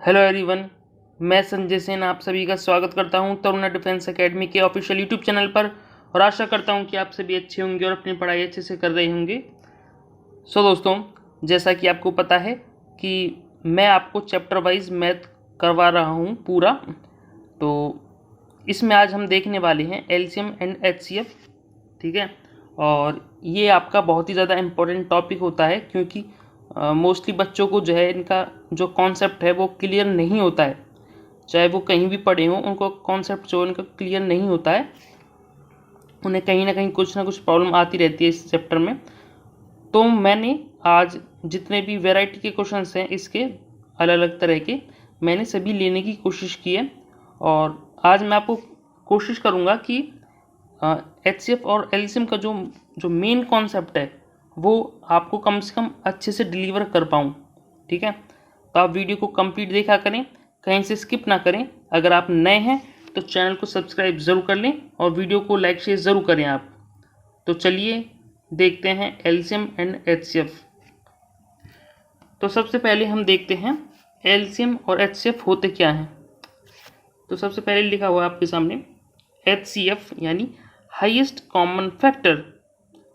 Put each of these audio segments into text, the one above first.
Hello everyone, मैं संजय सेन आप सभी का स्वागत करता हूं तरुणा डिफेंस एकेडमी के ऑफिशियल यूट्यूब चैनल पर और आशा करता हूं कि आप सभी अच्छे होंगे और अपनी पढ़ाई अच्छे से कर रहे होंगे। दोस्तों, जैसा कि आपको पता है कि मैं आपको चैप्टर वाइज मैथ करवा रहा हूं पूरा। तो इसमें आज हम देखने वाले हैं एलसीएम एंड एचसीएफ, ठीक है। और ये आपका बहुत ही ज़्यादा इम्पोर्टेंट टॉपिक होता है क्योंकि मोस्टली बच्चों को जो है इनका जो कॉन्सेप्ट है वो क्लियर नहीं होता है। चाहे वो कहीं भी पढ़े हों, उनको कॉन्सेप्ट जो इनका क्लियर नहीं होता है, उन्हें कहीं ना कहीं कुछ ना कुछ प्रॉब्लम आती रहती है इस चैप्टर में। तो मैंने आज जितने भी वैरायटी के क्वेश्चंस हैं इसके अलग अलग तरह के, मैंने सभी लेने की कोशिश की है। और आज मैं आपको कोशिश करूँगा कि एचसीएफ और एलसीएम का जो जो मेन कॉन्सेप्ट है वो आपको कम से कम अच्छे से डिलीवर कर पाऊँ, ठीक है। तो आप वीडियो को कंप्लीट देखा करें, कहीं से स्किप ना करें। अगर आप नए हैं तो चैनल को सब्सक्राइब ज़रूर कर लें और वीडियो को लाइक शेयर ज़रूर करें आप। तो चलिए देखते हैं एलसीएम एंड एचसीएफ। तो सबसे पहले हम देखते हैं एलसीएम और एचसीएफ होते क्या हैं। तो सबसे पहले लिखा हुआ है आपके सामने एचसीएफ यानी हाईएस्ट कॉमन फैक्टर,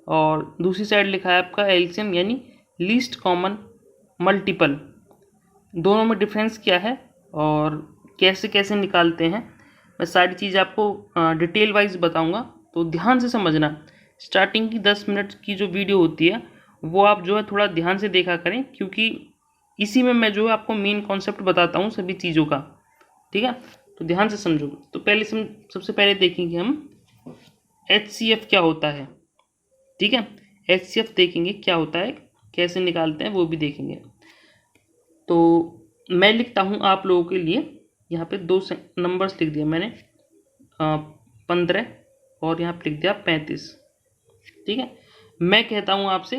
और दूसरी साइड लिखा है आपका एलसीएम यानी लीस्ट कॉमन मल्टीपल। दोनों में डिफरेंस क्या है और कैसे कैसे निकालते हैं, मैं सारी चीज़ आपको डिटेल वाइज बताऊंगा। तो ध्यान से समझना। स्टार्टिंग की 10 मिनट की जो वीडियो होती है वो आप जो है थोड़ा ध्यान से देखा करें, क्योंकि इसी में मैं जो है आपको मेन कॉन्सेप्ट बताता हूँ सभी चीज़ों का, ठीक है। तो ध्यान से समझो। तो सबसे पहले देखेंगे हम एचसीएफ क्या होता है, ठीक है। एचसीएफ देखेंगे क्या होता है, कैसे निकालते हैं वो भी देखेंगे। तो मैं लिखता हूँ आप लोगों के लिए, यहाँ पे दो नंबर्स लिख दिया मैंने, 15 और यहाँ पे लिख दिया 35, ठीक है। मैं कहता हूँ आपसे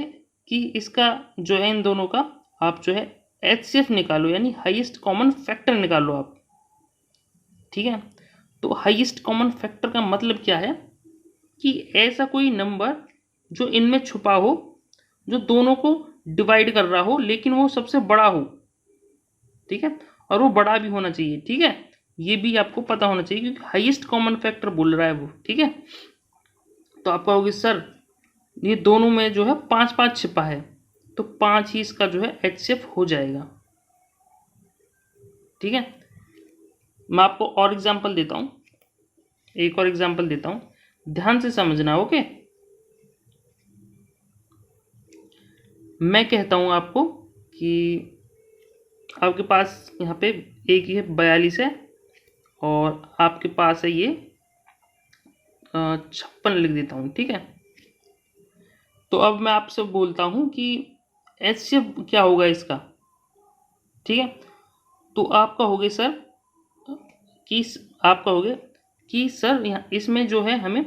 कि इसका जो है इन दोनों का आप जो है एचसीएफ निकालो यानी हाईएस्ट कॉमन फैक्टर निकालो आप, ठीक है। तो हाईएस्ट कॉमन फैक्टर का मतलब क्या है कि ऐसा कोई नंबर जो इनमें छुपा हो, जो दोनों को डिवाइड कर रहा हो लेकिन वो सबसे बड़ा हो, ठीक है। और वो बड़ा भी होना चाहिए, ठीक है। ये भी आपको पता होना चाहिए क्योंकि हाईएस्ट कॉमन फैक्टर बोल रहा है वो, ठीक है। तो आप कहोगे सर ये दोनों में जो है 5 5 छिपा है, तो 5 ही इसका जो है एचसीएफ हो जाएगा, ठीक है। मैं आपको और एग्जांपल देता हूं, एक और एग्जांपल देता हूं, ध्यान से समझना, ओके। मैं कहता हूं आपको कि आपके पास यहाँ पे एक ये 42 है और आपके पास है ये 56 लिख देता हूँ, ठीक है। तो अब मैं आपसे बोलता हूँ कि एचसीएफ क्या होगा इसका, ठीक है। तो आप कहोगे सर कि यहाँ इसमें जो है हमें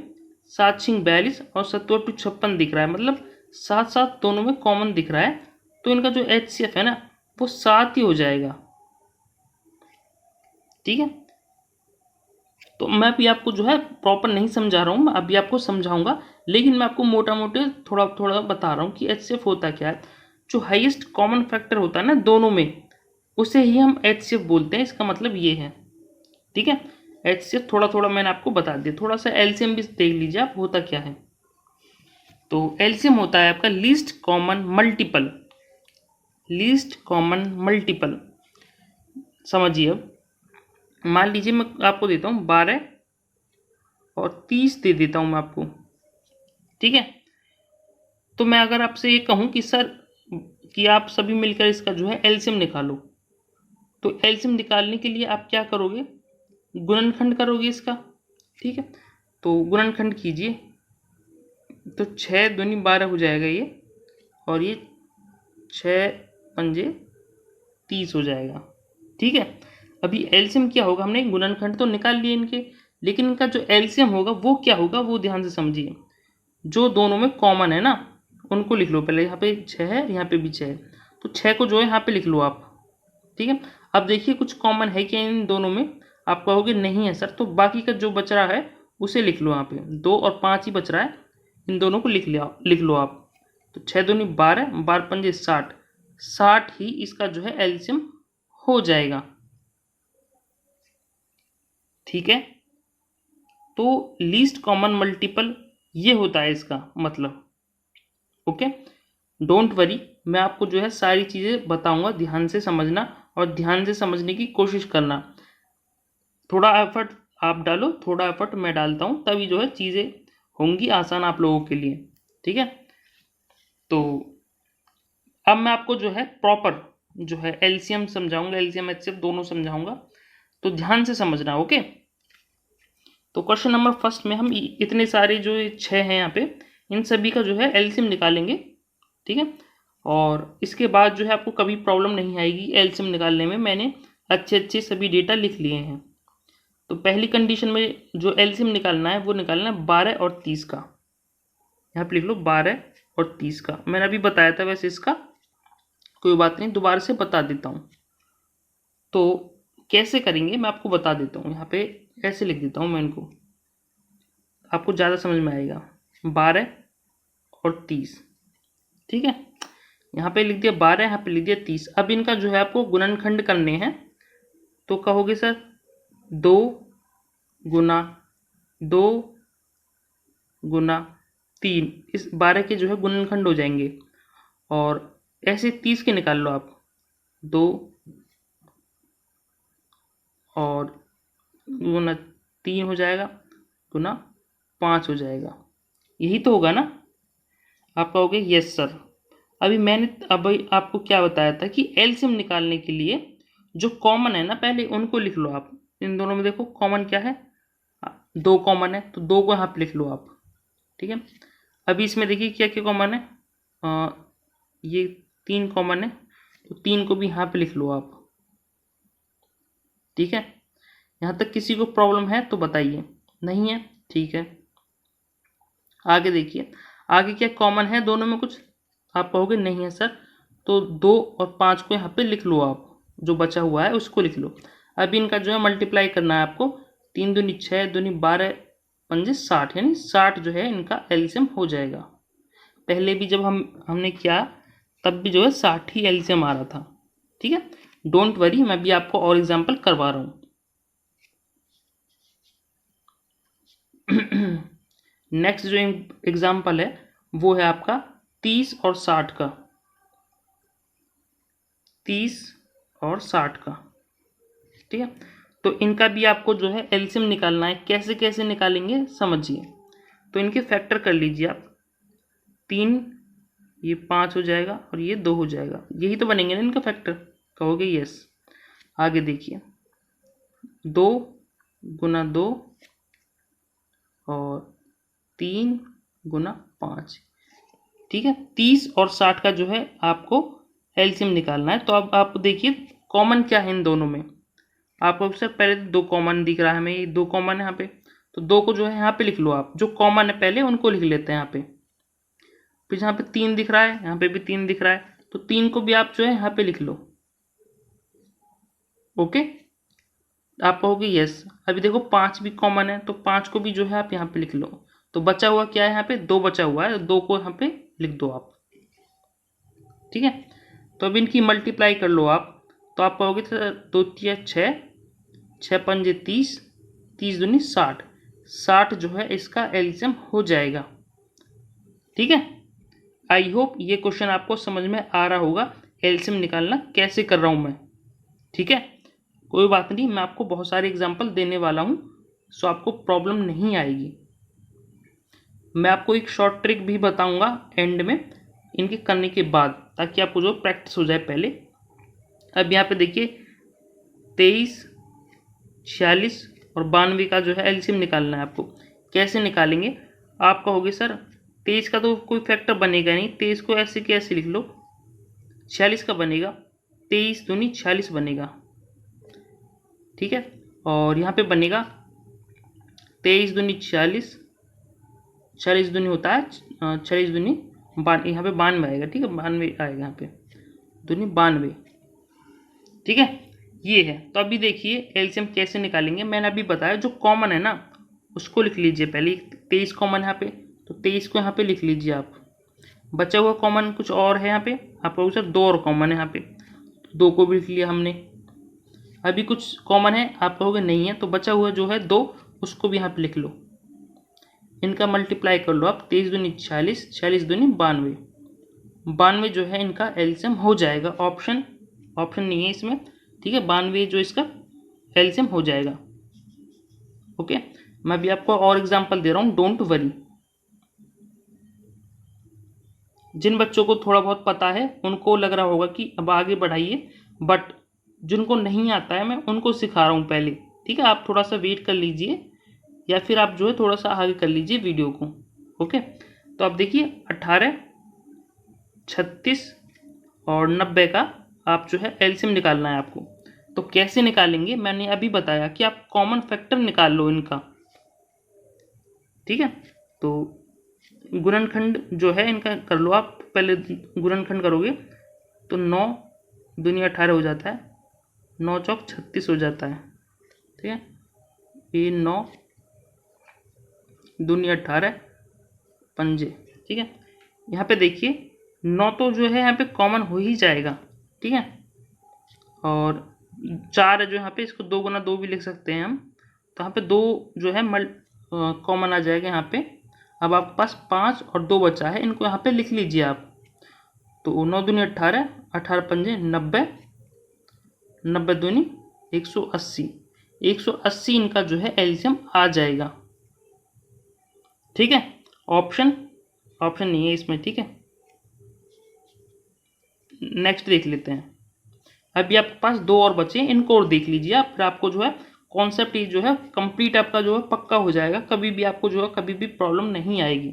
7 6 42 और 7 2 56 दिख रहा है, मतलब 7 7 दोनों में कॉमन दिख रहा है। तो इनका जो एचसीएफ है ना वो 7 ही हो जाएगा, ठीक है। तो मैं भी आपको जो है प्रॉपर नहीं समझा रहा हूँ, मैं अभी आपको समझाऊंगा, लेकिन मैं आपको मोटा मोटे थोड़ा थोड़ा बता रहा हूँ कि एचसीएफ होता क्या है। जो हाईएस्ट कॉमन फैक्टर होता है ना दोनों में, उसे ही हम एचसीएफ बोलते हैं। इसका मतलब ये है, ठीक है। एचसीएफ थोड़ा थोड़ा मैंने आपको बता दिया। थोड़ा सा एलसीएम भी देख लीजिए आप होता क्या है। तो एलसीएम होता है आपका least common multiple. Least common multiple समझिए। अब मान लीजिए मैं आपको देता हूँ 12 और 30 दे देता हूँ मैं आपको, ठीक है। तो मैं अगर आपसे ये कहूँ कि सर कि आप सभी मिलकर इसका जो है एलसीएम निकालो, तो एलसीएम निकालने के लिए आप क्या करोगे, गुणनखंड करोगे इसका, ठीक है। तो गुणनखंड कीजिए, तो 6 दूनी 12 हो जाएगा ये, और ये 6 पंजे 30 हो जाएगा, ठीक है। अभी एलसीएम क्या होगा, हमने गुणनखंड तो निकाल लिए इनके, लेकिन इनका जो एलसीएम होगा वो क्या होगा वो ध्यान से समझिए। जो दोनों में कॉमन है ना उनको लिख लो पहले। यहाँ पे 6 है, यहाँ पे भी 6 है, तो 6 को जो है यहाँ पे लिख लो आप, ठीक है। अब देखिए कुछ कॉमन है क्या इन दोनों में, आप कहोगे नहीं है सर, तो बाकी का जो बच रहा है उसे लिख लो। यहाँ पे 2 और 5 ही बच रहा है, इन दोनों को लिख लो आप। तो 6 दूनी 12, 12 पंजे 60, 60 ही इसका जो है एलसीएम हो जाएगा, ठीक है। तो लीस्ट कॉमन मल्टीपल ये होता है इसका मतलब। ओके, डोंट वरी, मैं आपको जो है सारी चीज़ें बताऊंगा, ध्यान से समझना और ध्यान से समझने की कोशिश करना। थोड़ा एफर्ट आप डालो, थोड़ा एफर्ट मैं डालता हूँ, तभी जो है चीज़ें होंगी आसान आप लोगों के लिए। ठीक है, तो अब मैं आपको जो है प्रॉपर जो है एलसीएम समझाऊंगा, एलसीएम एचसीएफ दोनों समझाऊंगा, तो ध्यान से समझना। ओके, तो क्वेश्चन नंबर फर्स्ट में हम इतने सारे जो 6 हैं यहाँ पे, इन सभी का जो है एलसीएम निकालेंगे। ठीक है, और इसके बाद जो है आपको कभी प्रॉब्लम नहीं आएगी एलसीएम निकालने में, मैंने अच्छे अच्छे सभी डेटा लिख लिए हैं। तो पहली कंडीशन में जो एलसीएम निकालना है वो निकालना है 12 और 30 का। यहाँ पे लिख लो 12 और 30 का, मैंने अभी बताया था वैसे, इसका कोई बात नहीं, दोबारा से बता देता हूँ। तो कैसे करेंगे मैं आपको बता देता हूँ, यहाँ पे ऐसे लिख देता हूँ मैं इनको, आपको ज़्यादा समझ में आएगा। 12 और 30, ठीक है, यहाँ पे लिख दिया 12, यहाँ पे लिख दिया 30। अब इनका जो है आपको गुणनखंड करने हैं, तो कहोगे सर 2 गुना 2 गुना 3, इस 12 के जो है गुणनखंड हो जाएंगे, और ऐसे 30 के निकाल लो आप, 2 और गुना 3 हो जाएगा, गुना 5 हो जाएगा, यही तो होगा ना। आप कहोगे यस सर। अभी मैंने आपको क्या बताया था कि एलसीएम निकालने के लिए जो कॉमन है ना, पहले उनको लिख लो आप। इन दोनों में देखो कॉमन क्या है, 2 कॉमन है, तो 2 को यहाँ पे लिख लो आप। ठीक है, अभी इसमें देखिए क्या क्या कॉमन है, ये 3 कॉमन है, तो 3 को भी यहाँ पे लिख लो आप। ठीक है, यहाँ तक किसी को प्रॉब्लम है तो बताइए, नहीं है ठीक है। आगे देखिए, आगे क्या कॉमन है दोनों में कुछ, आप कहोगे नहीं है सर, तो 2 और 5 को यहाँ पे लिख लो आप, जो बचा हुआ है उसको लिख लो। अब इनका जो है मल्टीप्लाई करना है आपको, 3 दूनी 6, दूनी 12, 5 60, यानी 60 जो है इनका एलसीएम हो जाएगा। पहले भी जब हमने किया तब भी जो है 60 ही एलसीएम आ रहा था। ठीक है, डोंट वरी, मैं भी आपको और एग्जाम्पल करवा रहा हूँ। नेक्स्ट जो एग्जाम्पल है वो है आपका 30 और 60 का, 30 और 60 का। ठीक है, तो इनका भी आपको जो है एलसीएम निकालना है। कैसे कैसे निकालेंगे समझिए, तो इनके फैक्टर कर लीजिए आप, 3 ये 5 हो जाएगा और ये 2 हो जाएगा, यही तो बनेंगे ना इनका फैक्टर, कहोगे यस। आगे देखिए, 2 गुना 2 और 3 गुना 5। ठीक है, 30 और 60 का जो है आपको एलसीएम निकालना है। तो अब आप देखिए कॉमन क्या है इन दोनों में, आपको सर पहले 2 कॉमन दिख रहा है हमें, ये 2 कॉमन है यहाँ पे, तो 2 को जो है यहाँ पे लिख लो आप, जो कॉमन है पहले उनको लिख लेते हैं यहाँ पे। फिर यहाँ पे 3 दिख रहा है, यहाँ पे भी 3 दिख रहा है, तो 3 को भी आप जो है यहाँ पे लिख लो। ओके, आप कहोगे यस। अभी देखो 5 भी कॉमन है, तो 5 को भी जो है आप यहाँ पे लिख लो। तो बचा हुआ क्या है, यहाँ पे 2 बचा हुआ है, 2 को यहाँ पे लिख दो आप। ठीक है, तो अब इनकी मल्टीप्लाई कर लो आप, तो आप कहोगे 2 तिया 6, 6 पंजे 30, 30 दूनी 60, 60 जो है इसका एलसीएम हो जाएगा। ठीक है, आई होप ये क्वेश्चन आपको समझ में आ रहा होगा, एलसीएम निकालना कैसे कर रहा हूँ मैं। ठीक है, कोई बात नहीं, मैं आपको बहुत सारे एग्जाम्पल देने वाला हूँ, सो आपको प्रॉब्लम नहीं आएगी। मैं आपको एक शॉर्ट ट्रिक भी बताऊंगा एंड में इनके करने के बाद, ताकि आपको जो प्रैक्टिस हो जाए पहले। अब यहाँ पे देखिए 23, 46 और 92 का जो है एलसीएम निकालना है आपको। कैसे निकालेंगे, आप कहोगे सर 23 का तो कोई फैक्टर बनेगा नहीं, 23 को ऐसे कैसे लिख लो, 46 का बनेगा, 23 दूनी 46 बनेगा। ठीक है, और यहाँ पे बनेगा 23 दूनी 46, 40 दूनी होता है 40 दूनी 92, यहाँ पे 92 आएगा। ठीक है, 92 आएगा यहाँ पे, दूनी 92। ठीक है, ये है। तो अभी देखिए एलसीएम कैसे निकालेंगे, मैंने अभी बताया जो कॉमन है ना उसको लिख लीजिए पहले। 23 कॉमन है यहाँ पे, तो 23 को यहाँ पे लिख लीजिए आप। बचा हुआ कॉमन कुछ और है यहाँ पे, आपको सर 2 और कॉमन है यहाँ पे, 2 को भी लिख लिया हमने। अभी कुछ कॉमन है, आप कहोगे नहीं है, तो बचा हुआ जो है 2 उसको भी यहाँ पे लिख लो। इनका मल्टीप्लाई कर लो आप, 23 दूनी 46, 46 दूनी 92, 92 जो है इनका एलसीएम हो जाएगा। ऑप्शन नहीं है इसमें, ठीक है। 92 जो इसका एलसीएम हो जाएगा। ओके, मैं भी आपको और एग्जांपल दे रहा हूँ, डोंट वरी। जिन बच्चों को थोड़ा बहुत पता है उनको लग रहा होगा कि अब आगे बढ़ाइए, बट जिनको नहीं आता है मैं उनको सिखा रहा हूँ पहले, ठीक है। आप थोड़ा सा वेट कर लीजिए, या फिर आप जो है थोड़ा सा आगे कर लीजिए वीडियो को। ओके, तो आप देखिए 18, 36 और 90 का आप जो है एलसीएम निकालना है आपको। तो कैसे निकालेंगे, मैंने अभी बताया कि आप कॉमन फैक्टर निकाल लो इनका, ठीक है। तो गुणनखंड जो है इनका कर लो आप, पहले गुणनखंड करोगे तो 9 दूनी 18 हो जाता है, 9 चौक 36 हो जाता है, ठीक है। ये 9 दूनी 18 पंजे, ठीक है। यहाँ पे देखिए 9 तो जो है यहाँ पे कॉमन हो ही जाएगा, ठीक है। और 4 है जो यहाँ पे, इसको 2 गुना 2 भी लिख सकते हैं हम, तो यहाँ पे 2 जो है कॉमन आ जाएगा यहाँ पे। अब आपके पास 5 और 2 बचा है, इनको यहाँ पे लिख लीजिए आप। तो 9 दूनी 18, 18 पंजे 90, 90 दूनी 180, 180 इनका जो है एलसीएम आ जाएगा, ठीक है। ऑप्शन नहीं है इसमें, ठीक है। नेक्स्ट देख लेते हैं। अभी आपके पास 2 और बचे, इनको और देख लीजिए आप, फिर आपको जो है कॉन्सेप्ट ये जो है कंप्लीट आपका जो है पक्का हो जाएगा। कभी भी आपको जो है कभी भी प्रॉब्लम नहीं आएगी।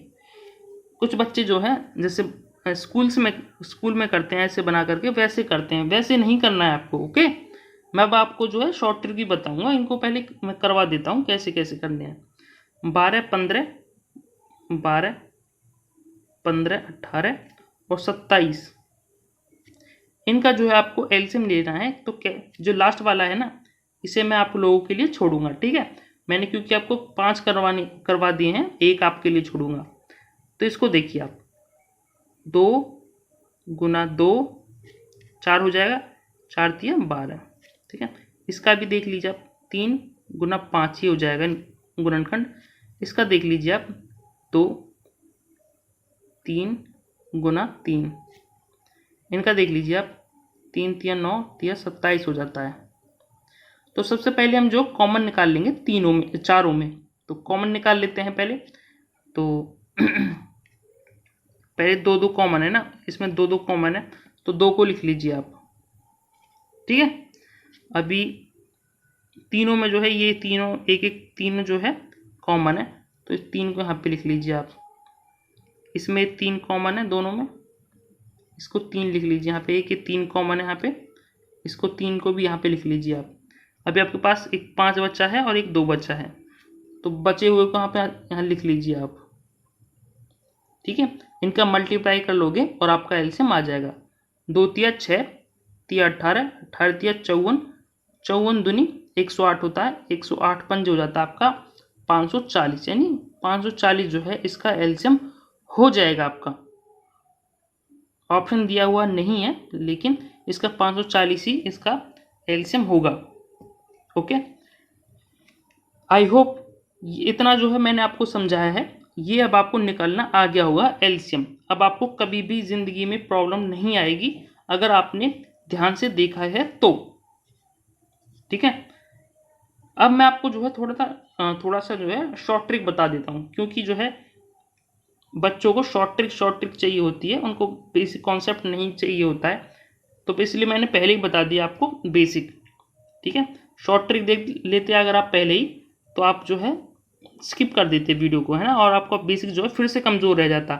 कुछ बच्चे जो है जैसे स्कूल में करते हैं ऐसे बना करके, वैसे करते हैं, वैसे नहीं करना है आपको। ओके, मैं अब आपको जो है शॉर्ट ट्रिक भी बताऊंगा, इनको पहले मैं करवा देता हूँ कैसे कैसे करने हैं। 12, 15, 12, 15, 18 और 27, इनका जो है आपको एलसीएम लेना है। तो क्या जो लास्ट वाला है ना, इसे मैं आप लोगों के लिए छोड़ूंगा, ठीक है। मैंने क्योंकि आपको 5 करवा दिए हैं, एक आपके लिए छोड़ूंगा। तो इसको देखिए आप, 2 गुना 2 4 हो जाएगा, 4 तिया 12, ठीक है। इसका भी देख लीजिए आप, 3 गुना 5 ही हो जाएगा गुणनखंड। इसका देख लीजिए आप, 2 3 गुना 3, इनका देख लीजिए आप, 3 तिया 9 तिया 27 हो जाता है। तो सबसे पहले हम जो कॉमन निकाल लेंगे चारों में, तो कॉमन निकाल लेते हैं पहले। तो पहले 2 कॉमन है ना, इसमें 2 कॉमन है, तो 2 को लिख लीजिए आप, ठीक है। अभी तीनों में जो है ये तीनों एक तीन जो है कॉमन है, तो इस 3 को यहाँ पे लिख लीजिए आप। इसमें 3 कॉमन है दोनों में, इसको 3 लिख लीजिए यहाँ पे। एक 3 कॉमन है यहाँ पे, इसको 3 को भी यहाँ पे लिख लीजिए आप। अभी आपके पास एक 5 बच्चा है और एक 2 बच्चा है, तो बचे हुए को यहाँ पे यहाँ लिख लीजिए आप, ठीक है। इनका मल्टीप्लाई कर लोगे और आपका एलसीएम आ जाएगा। 2 तिया 6 तिया 18, 18 तिया 54, 54 दूनी 108 होता है, 108 पंज हो जाता है आपका 540, यानी 540 जो है इसका एलसीएम हो जाएगा आपका। ऑप्शन दिया हुआ नहीं है, लेकिन इसका 540 ही इसका एलसीएम होगा। ओके, आई होप इतना जो है मैंने आपको समझाया है, ये अब आपको निकालना आ गया होगा एलसीएम। अब आपको कभी भी जिंदगी में प्रॉब्लम नहीं आएगी अगर आपने ध्यान से देखा है तो, ठीक है। अब मैं आपको जो है थोड़ा सा जो है शॉर्ट ट्रिक बता देता हूँ, क्योंकि जो है बच्चों को शॉर्ट ट्रिक चाहिए होती है, उनको बेसिक कॉन्सेप्ट नहीं चाहिए होता है। तो इसलिए मैंने पहले ही बता दिया आपको बेसिक, ठीक है। शॉर्ट ट्रिक देख लेते अगर आप पहले ही, तो आप जो है स्किप कर देते वीडियो को, है ना, और आपका बेसिक जो है फिर से कमज़ोर रह जाता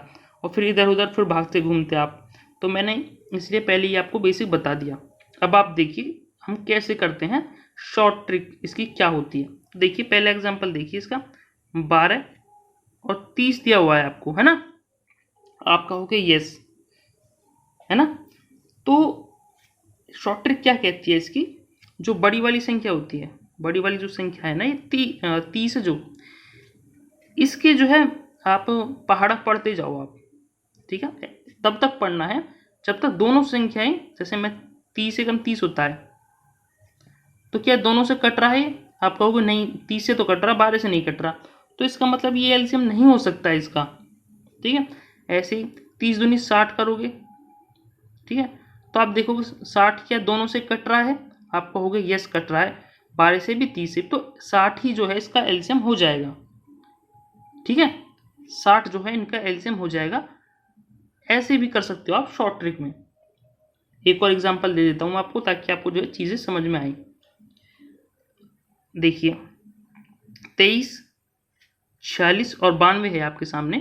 और फिर इधर उधर फिर भागते घूमते आप। तो मैंने इसलिए पहले ही आपको बेसिक बता दिया। अब आप देखिए हम कैसे करते हैं शॉर्ट ट्रिक, इसकी क्या होती है। तो देखिए पहला एग्जाम्पल देखिए इसका, 12 और 30 दिया हुआ है आपको, है ना। आप कहोगे यस, है ना। तो शॉर्ट ट्रिक क्या कहती है इसकी, जो बड़ी वाली संख्या होती है, बड़ी वाली जो संख्या है ना, ये 30 जो, इसके जो है आप पहाड़ा पढ़ते जाओ आप, ठीक है। तब तक पढ़ना है जब तक दोनों संख्याएं, जैसे मैं 30 एकम 30 होता है, तो क्या दोनों से कट रहा है? आप कहोगे नहीं, 30 से तो कट रहा, 12 से नहीं कट रहा, तो इसका मतलब ये एलसीएम नहीं हो सकता इसका। ठीक है, ऐसे ही 30 दूनी 60 करोगे, ठीक है, तो आप देखोगे 60 क्या दोनों से कट रहा है? आप कहोगे यस कट रहा है, 12 से भी 30 से, तो 60 ही जो है इसका एलसीएम हो जाएगा। ठीक है, 60 जो है इनका एलसीएम हो जाएगा। ऐसे भी कर सकते हो आप शॉर्ट ट्रिक में। एक और एग्जांपल दे देता हूं आपको, ताकि आपको जो है चीजें समझ में आए। देखिए 23, 46 और 92 है आपके सामने।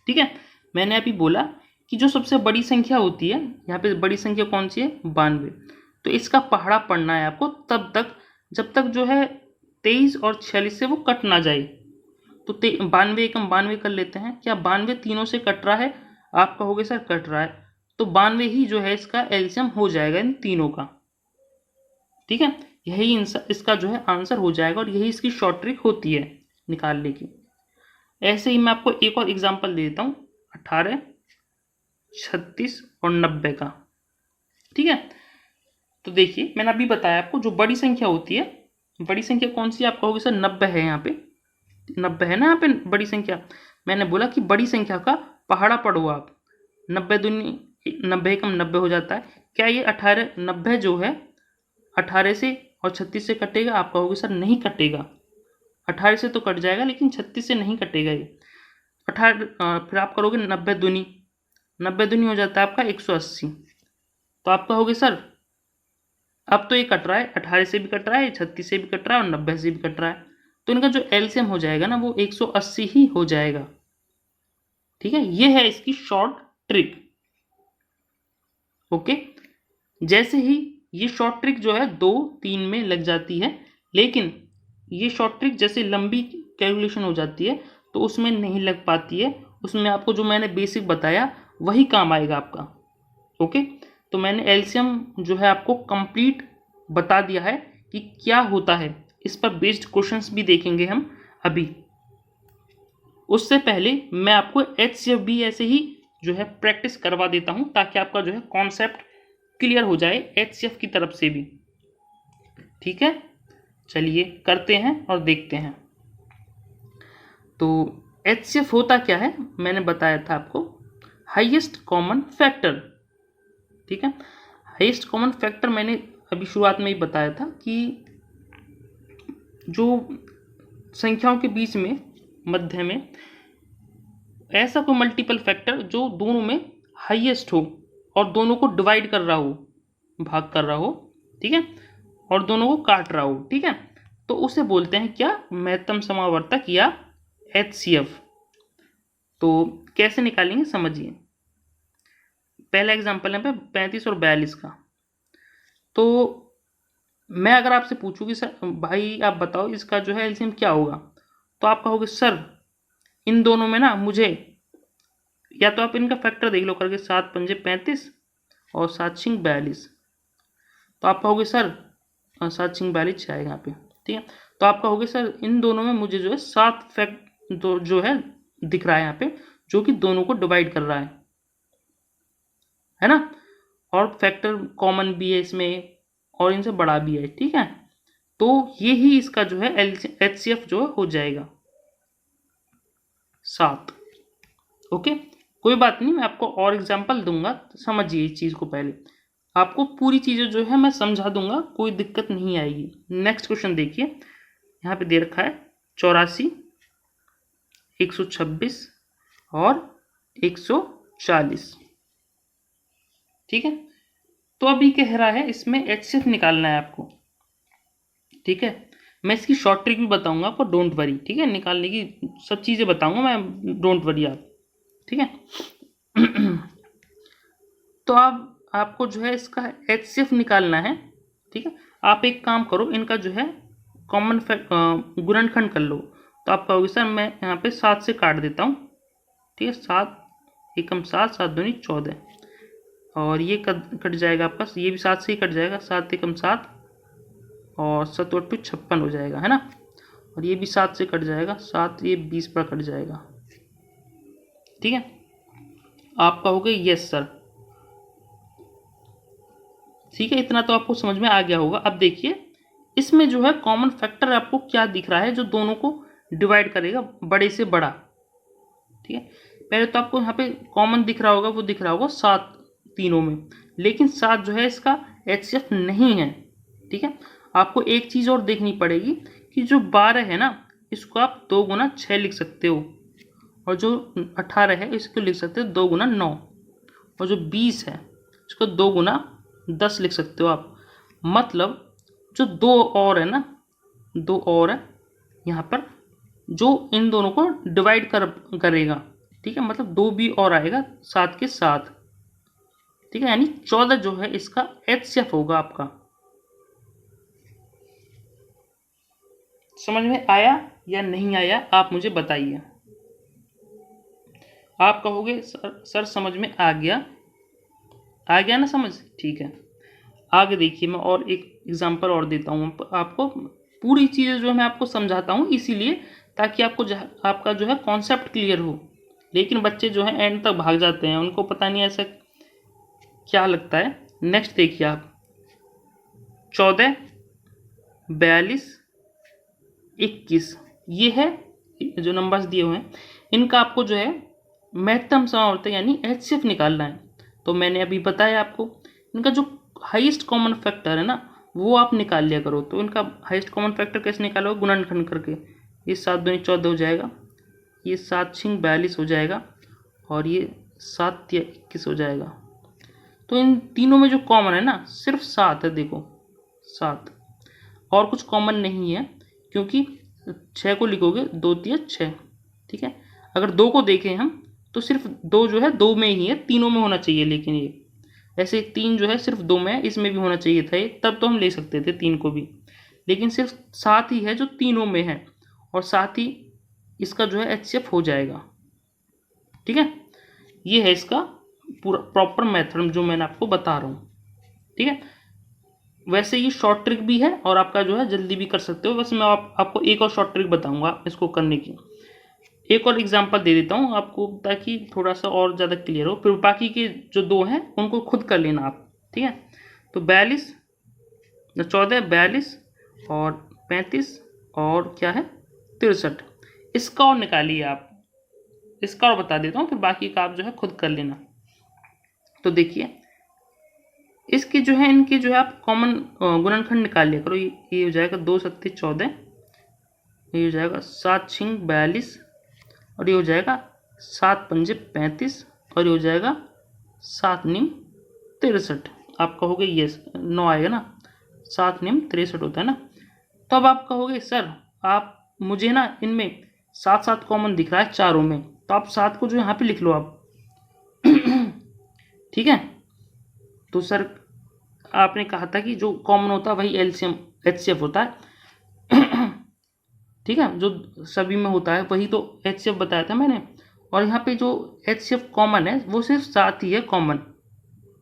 ठीक है, मैंने अभी बोला कि जो सबसे बड़ी संख्या होती है, यहाँ पे बड़ी संख्या कौन सी है? 92। तो इसका पहाड़ा पढ़ना है आपको तब तक जब तक जो है 23 और 46 से वो कट ना जाए। तो 92 एकम 92 कर लेते हैं। क्या 92 तीनों से कट रहा है? आप कहोगे सर कट रहा है, तो 92 ही जो है इसका एलसीएम हो जाएगा इन तीनों का। ठीक है, यही इसका जो है आंसर हो जाएगा, और यही इसकी शॉर्ट ट्रिक होती है निकालने की। ऐसे ही मैं आपको एक और एग्जांपल दे देता हूं, 18, 36 और 90 का। ठीक है, तो देखिए मैंने अभी बताया आपको जो बड़ी संख्या होती है, बड़ी संख्या कौन सी? आप कहोगे सर 90 है, यहाँ पे 90 है ना, यहाँ पे बड़ी संख्या। मैंने बोला कि बड़ी संख्या का पहाड़ा पढ़ो आप। 90 दूनी 90 कम 90 हो जाता है। क्या ये 18 90 जो है 18 से और 36 से कटेगा? आप कहोगे सर नहीं कटेगा, 18 से तो कट जाएगा लेकिन 36 से नहीं कटेगा ये। 18 फिर आप करोगे 90 दूनी हो जाता है आपका 180। तो आप कहोगे सर अब तो ये कट रहा है, 18 से भी कट रहा है, 36 से भी कट रहा है और 90 से भी कट रहा है, तो इनका जो एलसीएम हो जाएगा ना वो 180 ही हो जाएगा। ठीक है, ये है इसकी शॉर्ट ट्रिक। ओके, जैसे ही ये शॉर्ट ट्रिक जो है 2, 3 में लग जाती है, लेकिन ये शॉर्ट ट्रिक जैसे लंबी कैलकुलेशन हो जाती है तो उसमें नहीं लग पाती है। उसमें आपको जो मैंने बेसिक बताया वही काम आएगा आपका। ओके, तो मैंने एलसीएम जो है आपको कंप्लीट बता दिया है कि क्या होता है। इस पर बेस्ड क्वेश्चंस भी देखेंगे हम अभी। उससे पहले मैं आपको एचसीएफ भी ऐसे ही जो है प्रैक्टिस करवा देता हूं, ताकि आपका जो है कॉन्सेप्ट क्लियर हो जाए एचसीएफ की तरफ से भी। ठीक है, चलिए करते हैं और देखते हैं। तो एचसीएफ होता क्या है? मैंने बताया था आपको, हाईएस्ट कॉमन फैक्टर। ठीक है, हाईएस्ट कॉमन फैक्टर मैंने अभी शुरुआत में ही बताया था कि जो संख्याओं के बीच में मध्य में ऐसा कोई मल्टीपल फैक्टर जो दोनों में हाईएस्ट हो और दोनों को डिवाइड कर रहा हो, भाग कर रहा हो, ठीक है, और दोनों को काट रहा हो। ठीक है, तो उसे बोलते हैं क्या? महत्तम समावर्तक या एचसीएफ। तो कैसे निकालेंगे समझिए। पहला एग्जांपल है 35 और 42 का। तो मैं अगर आपसे पूछूं कि सर भाई आप बताओ इसका जो है एलसीएम क्या होगा, तो आप कहोगे सर इन दोनों में ना मुझे, या तो आप इनका फैक्टर देख लो करके, 7 पंजे 35 और 7 छिंग 42। तो आप कहोगे सर 7 छिंग 42 आएगा यहाँ पे। ठीक है, तो आप कहोगे सर इन दोनों में मुझे जो है 7 फैक्ट जो है दिख रहा है यहाँ पे, जो कि दोनों को डिवाइड कर रहा है ना, और फैक्टर कॉमन भी है इसमें और इनसे बड़ा भी है। ठीक है, तो ये ही इसका जो है एचसीएफ जो है हो जाएगा 7। ओके, कोई बात नहीं, मैं आपको और एग्जांपल दूंगा, समझिए इस चीज को। पहले आपको पूरी चीजें जो है मैं समझा दूंगा, कोई दिक्कत नहीं आएगी। नेक्स्ट क्वेश्चन देखिए, यहाँ पे दे रखा है 84, 126 और 140। ठीक है, तो अभी कह रहा है इसमें एचसीएफ निकालना है आपको। ठीक है, मैं इसकी शॉर्ट ट्रिक भी बताऊंगा आपको, डोंट वरी। ठीक है, निकालने की सब चीजें बताऊंगा मैं, डोंट वरी आप। ठीक है तो आपको जो है इसका एचसीएफ निकालना है। ठीक है, आप एक काम करो, इनका जो है कॉमन गुणनखंड कर लो। तो आप कहोगे सर मैं यहाँ पे 7 से काट देता हूँ। ठीक है, 7 एकम 7, 7 दूनी 14, और ये कट जाएगा आपका, ये भी 7 से ही कट जाएगा, 7 एकम 7 और 7 8 56 हो जाएगा, है ना, और ये भी 7 से कट जाएगा, 7 ये 20 पर कट जाएगा। ठीक है, आप कहोगे यस सर, ठीक है, इतना तो आपको समझ में आ गया होगा। अब देखिए इसमें जो है कॉमन फैक्टर आपको क्या दिख रहा है जो दोनों को डिवाइड करेगा बड़े से बड़ा। ठीक है, पहले तो आपको यहाँ पे कॉमन दिख रहा होगा, वो दिख रहा होगा 7 तीनों में, लेकिन 7 जो है इसका HCF नहीं है। ठीक है, आपको एक चीज़ और देखनी पड़ेगी कि जो 12 है ना, इसको आप 2 गुना 6 लिख सकते हो, और जो 18 है इसको लिख सकते हो 2 गुना 9, और जो 20 है इसको 2 गुना 10 लिख सकते हो आप। मतलब जो 2 और है ना, 2 और है यहाँ पर जो इन दोनों को डिवाइड करेगा। ठीक है, मतलब 2 भी और आएगा 7 के साथ। ठीक है, यानी 14 जो है इसका HCF होगा आपका। समझ में आया या नहीं आया आप मुझे बताइए। आप कहोगे सर समझ में आ गया ना समझ। ठीक है, आगे देखिए मैं और एक एग्जांपल और देता हूँ आपको। पूरी चीज़ें जो मैं आपको समझाता हूँ इसीलिए ताकि आपका जो है कॉन्सेप्ट क्लियर हो। लेकिन बच्चे जो है एंड तक भाग जाते हैं, उनको पता नहीं ऐसा क्या लगता है। नेक्स्ट देखिए आप 14, 42, 21, ये है जो नंबर्स दिए हुए हैं, इनका आपको जो है महत्तम समावर्तक यानी HCF निकालना है। तो मैंने अभी बताया आपको इनका जो हाईएस्ट कॉमन फैक्टर है ना, वो आप निकाल लिया करो। तो इनका हाईएस्ट कॉमन फैक्टर कैसे निकालोगे? गुणनखंड करके। ये 7 दूनी 14 हो जाएगा, ये 7 छिंग 42 हो जाएगा, और ये 7 या 21 हो जाएगा। तो इन तीनों में जो कॉमन है ना सिर्फ 7 है। देखो 7, और कुछ कॉमन नहीं है, क्योंकि 6 को लिखोगे 2 तिया 6। ठीक है, अगर 2 को देखें हम तो सिर्फ 2 जो है 2 में ही है, तीनों में होना चाहिए। लेकिन ये ऐसे 3 जो है सिर्फ 2 में है, इसमें भी होना चाहिए था ये, तब तो हम ले सकते थे 3 को भी। लेकिन सिर्फ 7 ही है जो तीनों में है, और साथ ही इसका जो है HCF हो जाएगा। ठीक है, ये है इसका पूरा प्रॉपर मेथड जो मैंने आपको बता रहा हूँ। ठीक है, वैसे ये शॉर्ट ट्रिक भी है और आपका जो है जल्दी भी कर सकते हो। वैसे मैं आपको एक और शॉर्ट ट्रिक बताऊंगा इसको करने की। एक और एग्जांपल दे देता हूँ आपको ताकि थोड़ा सा और ज़्यादा क्लियर हो, फिर बाकी के जो 2 हैं उनको खुद कर लेना आप। ठीक है, तो 42, 14, 42 और 35 और क्या है 63, इसका और निकालिए आप। इसका और बता देता हूँ, फिर बाकी का आप जो है खुद कर लेना। तो देखिए इसकी जो है इनकी जो है आप कॉमन गुणनखंड निकाल लिया करो। ये हो जाएगा 2 सत्ते 14, ये हो जाएगा 7 छिंग 42, और ये हो जाएगा 7 पंजे 35, और ये हो जाएगा 7 नीम 63। आप कहोगे ये 9 आएगा ना, 7 नीम 63 होता है ना। तो अब आप कहोगे सर आप मुझे ना इनमें 7 कॉमन दिख रहा है चारों में, तो आप 7 को जो यहाँ पे लिख लो आप। ठीक है, तो सर आपने कहा था कि जो कॉमन होता है वही LCM HCF होता है। ठीक है, जो सभी में होता है वही तो HCF बताया था मैंने, और यहाँ पे जो HCF कॉमन है वो सिर्फ 7 ही है कॉमन।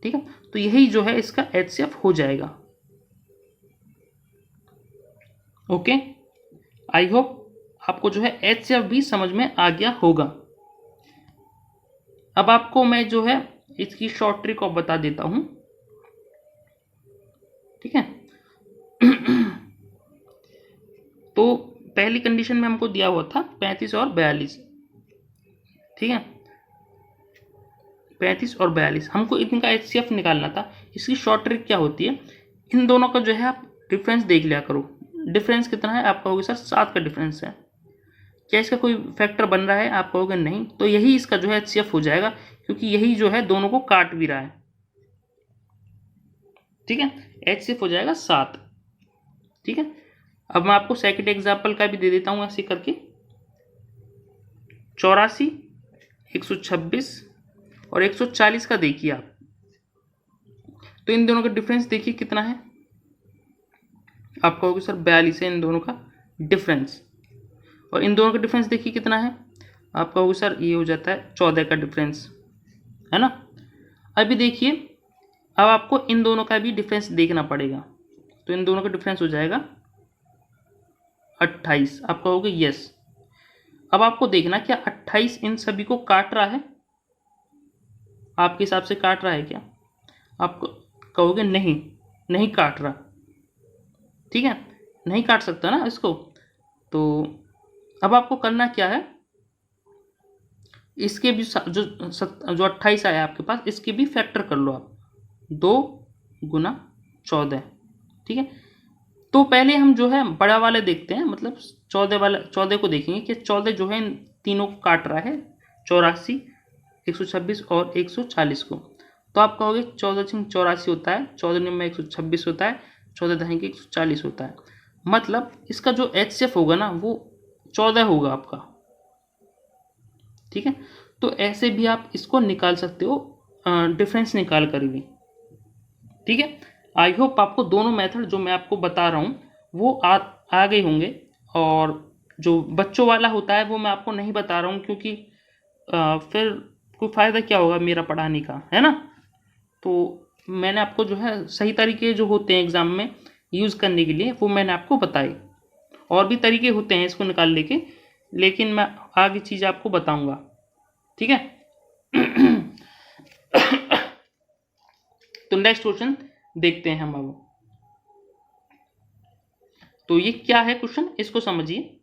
ठीक है, तो यही जो है इसका HCF हो जाएगा। ओके, आई होप आपको जो है HCF भी समझ में आ गया होगा। अब आपको मैं जो है इसकी शॉर्ट ट्रिक और बता देता हूं। ठीक है, तो पहली कंडीशन में हमको दिया हुआ था 35 और 42। ठीक है, 35 और 42 हमको इनका HCF निकालना था। इसकी शॉर्ट ट्रिक क्या होती है, इन दोनों का जो है आप डिफरेंस देख लिया करो। डिफरेंस कितना है? आप कहोगे सर 7 का डिफरेंस है। क्या इसका कोई फैक्टर बन रहा है? आप कहोगे नहीं। तो यही इसका जो है HCF हो जाएगा, क्योंकि यही जो है दोनों को काट भी रहा है। ठीक है, HCF हो जाएगा 7। ठीक है, अब मैं आपको सेकंड एग्जाम्पल का भी दे देता हूँ ऐसे करके। 84, 126 और 140 का देखिए आप, तो इन दोनों का डिफरेंस देखिए कितना है। आप कहोगे सर 42 है इन दोनों का डिफरेंस, और इन दोनों का डिफरेंस देखिए कितना है। आप कहोगे सर ये हो जाता है 14 का डिफरेंस, है ना। अभी देखिए अब आपको इन दोनों का भी डिफरेंस देखना पड़ेगा। तो इन दोनों का डिफरेंस हो जाएगा 28। आप कहोगे यस। अब आपको देखना क्या 28 इन सभी को काट रहा है? आपके हिसाब से काट रहा है क्या? आप कहोगे नहीं। नहीं काट रहा, ठीक है, नहीं काट सकता ना इसको। तो अब आपको करना क्या है, इसके भी जो 28 आया आपके पास, इसके भी फैक्टर कर लो आप, 2 गुना 14, ठीक है। तो पहले हम जो है बड़ा वाले देखते हैं, मतलब 14 को देखेंगे कि 14 जो है इन तीनों को काट रहा है, 84, 126 और 140 को। तो आप कहोगे 14 होता है, 14 में 126 होता है, 14 140 होता है, मतलब इसका जो HCF होगा ना वो 14 होगा आपका, ठीक है। तो ऐसे भी आप इसको निकाल सकते हो, डिफरेंस निकाल कर भी, ठीक है। आई होप आपको दोनों मेथड जो मैं आपको बता रहा हूँ वो आ गए होंगे। और जो बच्चों वाला होता है वो मैं आपको नहीं बता रहा हूँ, क्योंकि फिर कोई फ़ायदा क्या होगा मेरा पढ़ाने का, है ना। तो मैंने आपको जो है सही तरीके जो होते हैं एग्ज़ाम में यूज़ करने के लिए वो मैंने आपको बताए। और भी तरीके होते हैं इसको निकालने के, लेकिन मैं आगे चीज़ आपको बताऊंगा, ठीक है। तो नेक्स्ट क्वेश्चन देखते हैं हम अब। तो ये क्या है क्वेश्चन, इसको समझिए।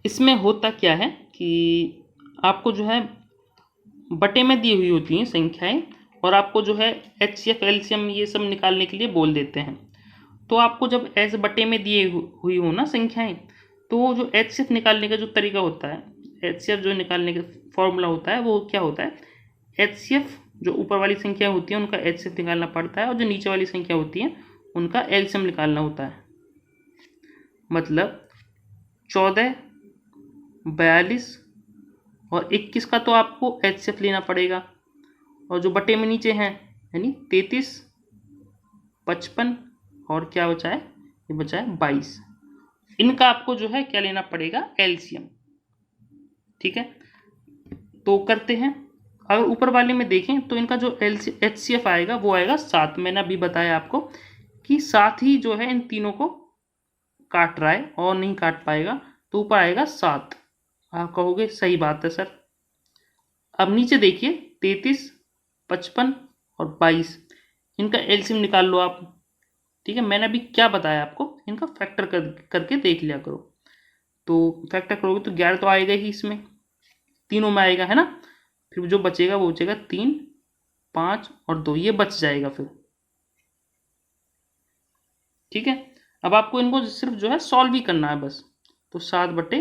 इसमें होता क्या है कि आपको जो है बटे में दी हुई होती हैं संख्याएं, और आपको जो है HCF LCM ये सब निकालने के लिए बोल देते हैं। तो आपको जब ऐसे बटे में दिए हुई हो ना संख्याएं, तो जो HCF निकालने का जो तरीका होता है, HCF जो निकालने का फॉर्मूला होता है वो क्या होता है, HCF जो ऊपर वाली संख्या होती है उनका HCF निकालना पड़ता है, और जो नीचे वाली संख्या होती है उनका LCM निकालना होता है। मतलब 14, 42 और 21 का तो आपको HCF लेना पड़ेगा, और जो बटे में नीचे हैं यानी 33, 55 और क्या बचा है, ये बचा है 22, इनका आपको जो है क्या लेना पड़ेगा, LCM, ठीक है। तो करते हैं। अगर ऊपर वाले में देखें तो इनका जो HCF आएगा वो आएगा 7। मैंने अभी बताया आपको कि 7 ही जो है इन तीनों को काट रहा है और नहीं काट पाएगा, तो ऊपर आएगा 7। आप कहोगे सही बात है सर। अब नीचे देखिए 33, 55 और 22, इनका LCM निकाल लो आप, ठीक है। मैंने अभी क्या बताया आपको, इनका फैक्टर करके देख लिया करो। तो फैक्टर करोगे तो 11 तो आएगा ही, इसमें तीनों में आएगा, है ना। फिर जो बचेगा वो बचेगा 3, 5 और 2, ये बच जाएगा फिर, ठीक है। अब आपको इनको सिर्फ जो है सॉल्व ही करना है बस। तो 7 बटे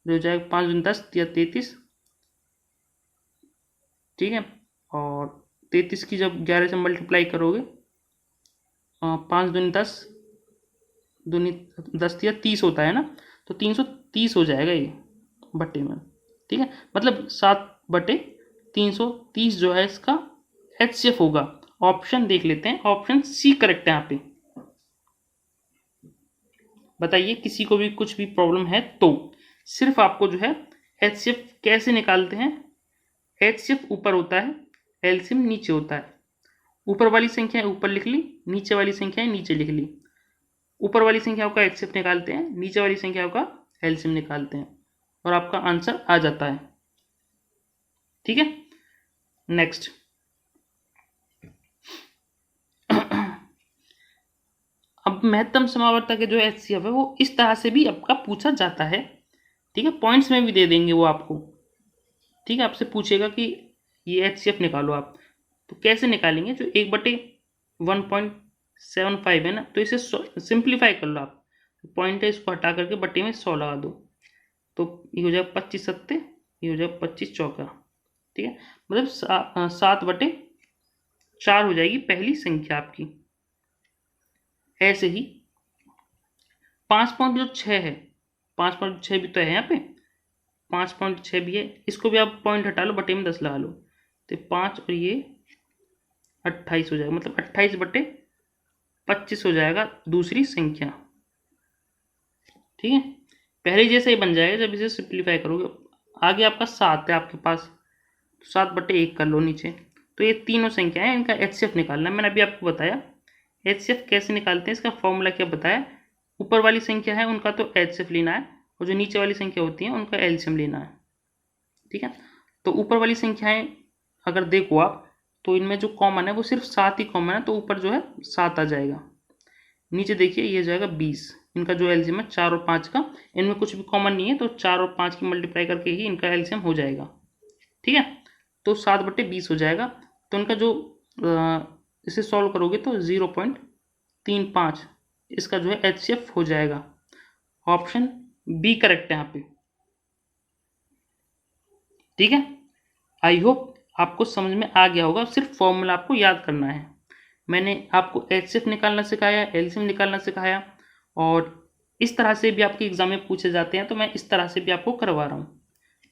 जो हो जाएगा 5 दूनी 10 या 33, ठीक है। और 33 की जब 11 से मल्टीप्लाई करोगे, 5 दूनी 10, दूनी 10 या 30 होता है ना, तो 330 हो जाएगा ये बटे में, ठीक है। मतलब 7 बटे 330 जो है इसका HCF होगा। ऑप्शन देख लेते हैं, ऑप्शन C करेक्ट है यहाँ पे। बताइए किसी को भी कुछ भी प्रॉब्लम है तो। सिर्फ आपको जो है HCF कैसे निकालते हैं, HCF ऊपर होता है, LCM नीचे होता है। ऊपर वाली संख्या ऊपर लिख ली, नीचे वाली संख्या नीचे लिख ली। ऊपर वाली संख्याओं का HCF निकालते हैं, नीचे वाली संख्याओं का LCM निकालते हैं, और आपका आंसर आ जाता है, ठीक है। नेक्स्ट, अब महत्तम समावर्तक के जो HCF है वो इस तरह से भी आपका पूछा जाता है, ठीक है। पॉइंट्स में भी दे देंगे वो आपको, ठीक है। आपसे पूछेगा कि ये HCF निकालो आप, तो कैसे निकालेंगे, जो 1/1.75 है ना, तो इसे सिंप्लीफाई कर लो आप। पॉइंट है इसको हटा करके बटे में 100 लगा दो, तो ये हो जाएगा 25 सत्ते, ये हो जाएगा 25 चौका, ठीक है। मतलब 7/4 हो जाएगी पहली संख्या आपकी। ऐसे ही 5.6 है, 5.6 भी तो है यहाँ पे, 5.6 भी है, इसको भी आप पॉइंट हटा लो, बटे में 10 लगा लो, तो 5 और ये 28 हो जाएगा। मतलब 28/25 हो जाएगा दूसरी संख्या, ठीक है। पहले जैसा ही बन जाएगा जब इसे सिंप्लीफाई करोगे। आगे आपका 7 है आपके पास, तो 7/1 कर लो नीचे। तो ये तीनों संख्या है, इनका HCF निकालना है। मैंने अभी आपको बताया HCF कैसे निकालते हैं, इसका फॉर्मूला क्या बताया। ऊपर वाली संख्या है उनका तो HCF लेना है, और जो नीचे वाली संख्या होती है उनका LCM लेना है, ठीक है। तो ऊपर वाली संख्याएं अगर देखो आप, तो इनमें जो कॉमन है वो सिर्फ 7 ही कॉमन है, तो ऊपर जो है 7 आ जाएगा। नीचे देखिए ये जाएगा 20। इनका जो एलसीएम है 4 और 5 का, इनमें कुछ भी कॉमन नहीं है, तो 4 और 5 की मल्टीप्लाई करके ही इनका एलसीएम हो जाएगा। ठीक है, तो 7/20 हो जाएगा। तो इनका जो इसे सॉल्व करोगे तो 0.35 इसका जो है एचसीएफ हो जाएगा। ऑप्शन बी करेक्ट है यहाँ पे। ठीक है, आई होप आपको समझ में आ गया होगा, सिर्फ फॉर्मूला आपको याद करना है। मैंने आपको एचसीएफ निकालना सिखाया, एलसीएम निकालना सिखाया, और इस तरह से भी आपके एग्जाम में पूछे जाते हैं, तो मैं इस तरह से भी आपको करवा रहा हूँ।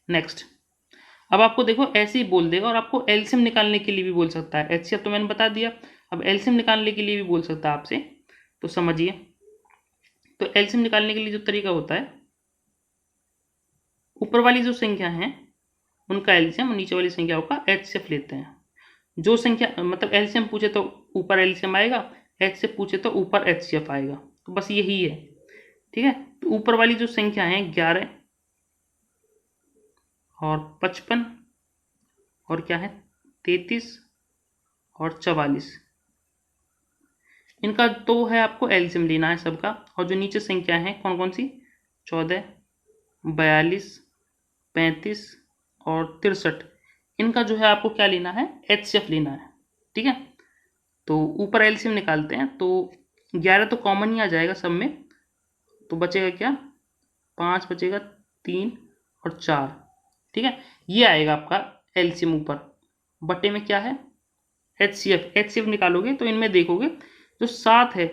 नेक्स्ट, अब आपको देखो ऐसे ही बोल देगा, और आपको एलसीएम निकालने के लिए भी बोल सकता है। एचसीएफ तो मैंने बता दिया, अब एलसीएम निकालने के लिए भी बोल सकता है आपसे, तो समझिए। तो एलसीएम निकालने के लिए जो तरीका होता है, ऊपर वाली जो संख्या है उनका एलसीएम, नीचे वाली संख्याओं का एचसीएफ लेते हैं। जो संख्या मतलब एलसीएम पूछे तो ऊपर एलसीएम आएगा, एचसीएफ पूछे तो ऊपर एचसीएफ आएगा, तो बस यही है। ठीक है, तो ऊपर वाली जो संख्या है 11 और 55 और क्या है 33 और 44, इनका तो है आपको एलसीएम लेना है सबका। और जो नीचे संख्या है कौन कौन सी, 14, 42, 35 और 63, इनका जो है आपको क्या लेना है, एचसीएफ लेना है। ठीक है, तो ऊपर एलसीएम निकालते हैं, तो 11 तो कॉमन ही आ जाएगा सब में, तो बचेगा क्या, 5 बचेगा, 3 और 4। ठीक है, ये आएगा आपका एलसीएम ऊपर। बटे में क्या है, एचसीएफ। एचसीएफ निकालोगे तो इनमें देखोगे जो 7 है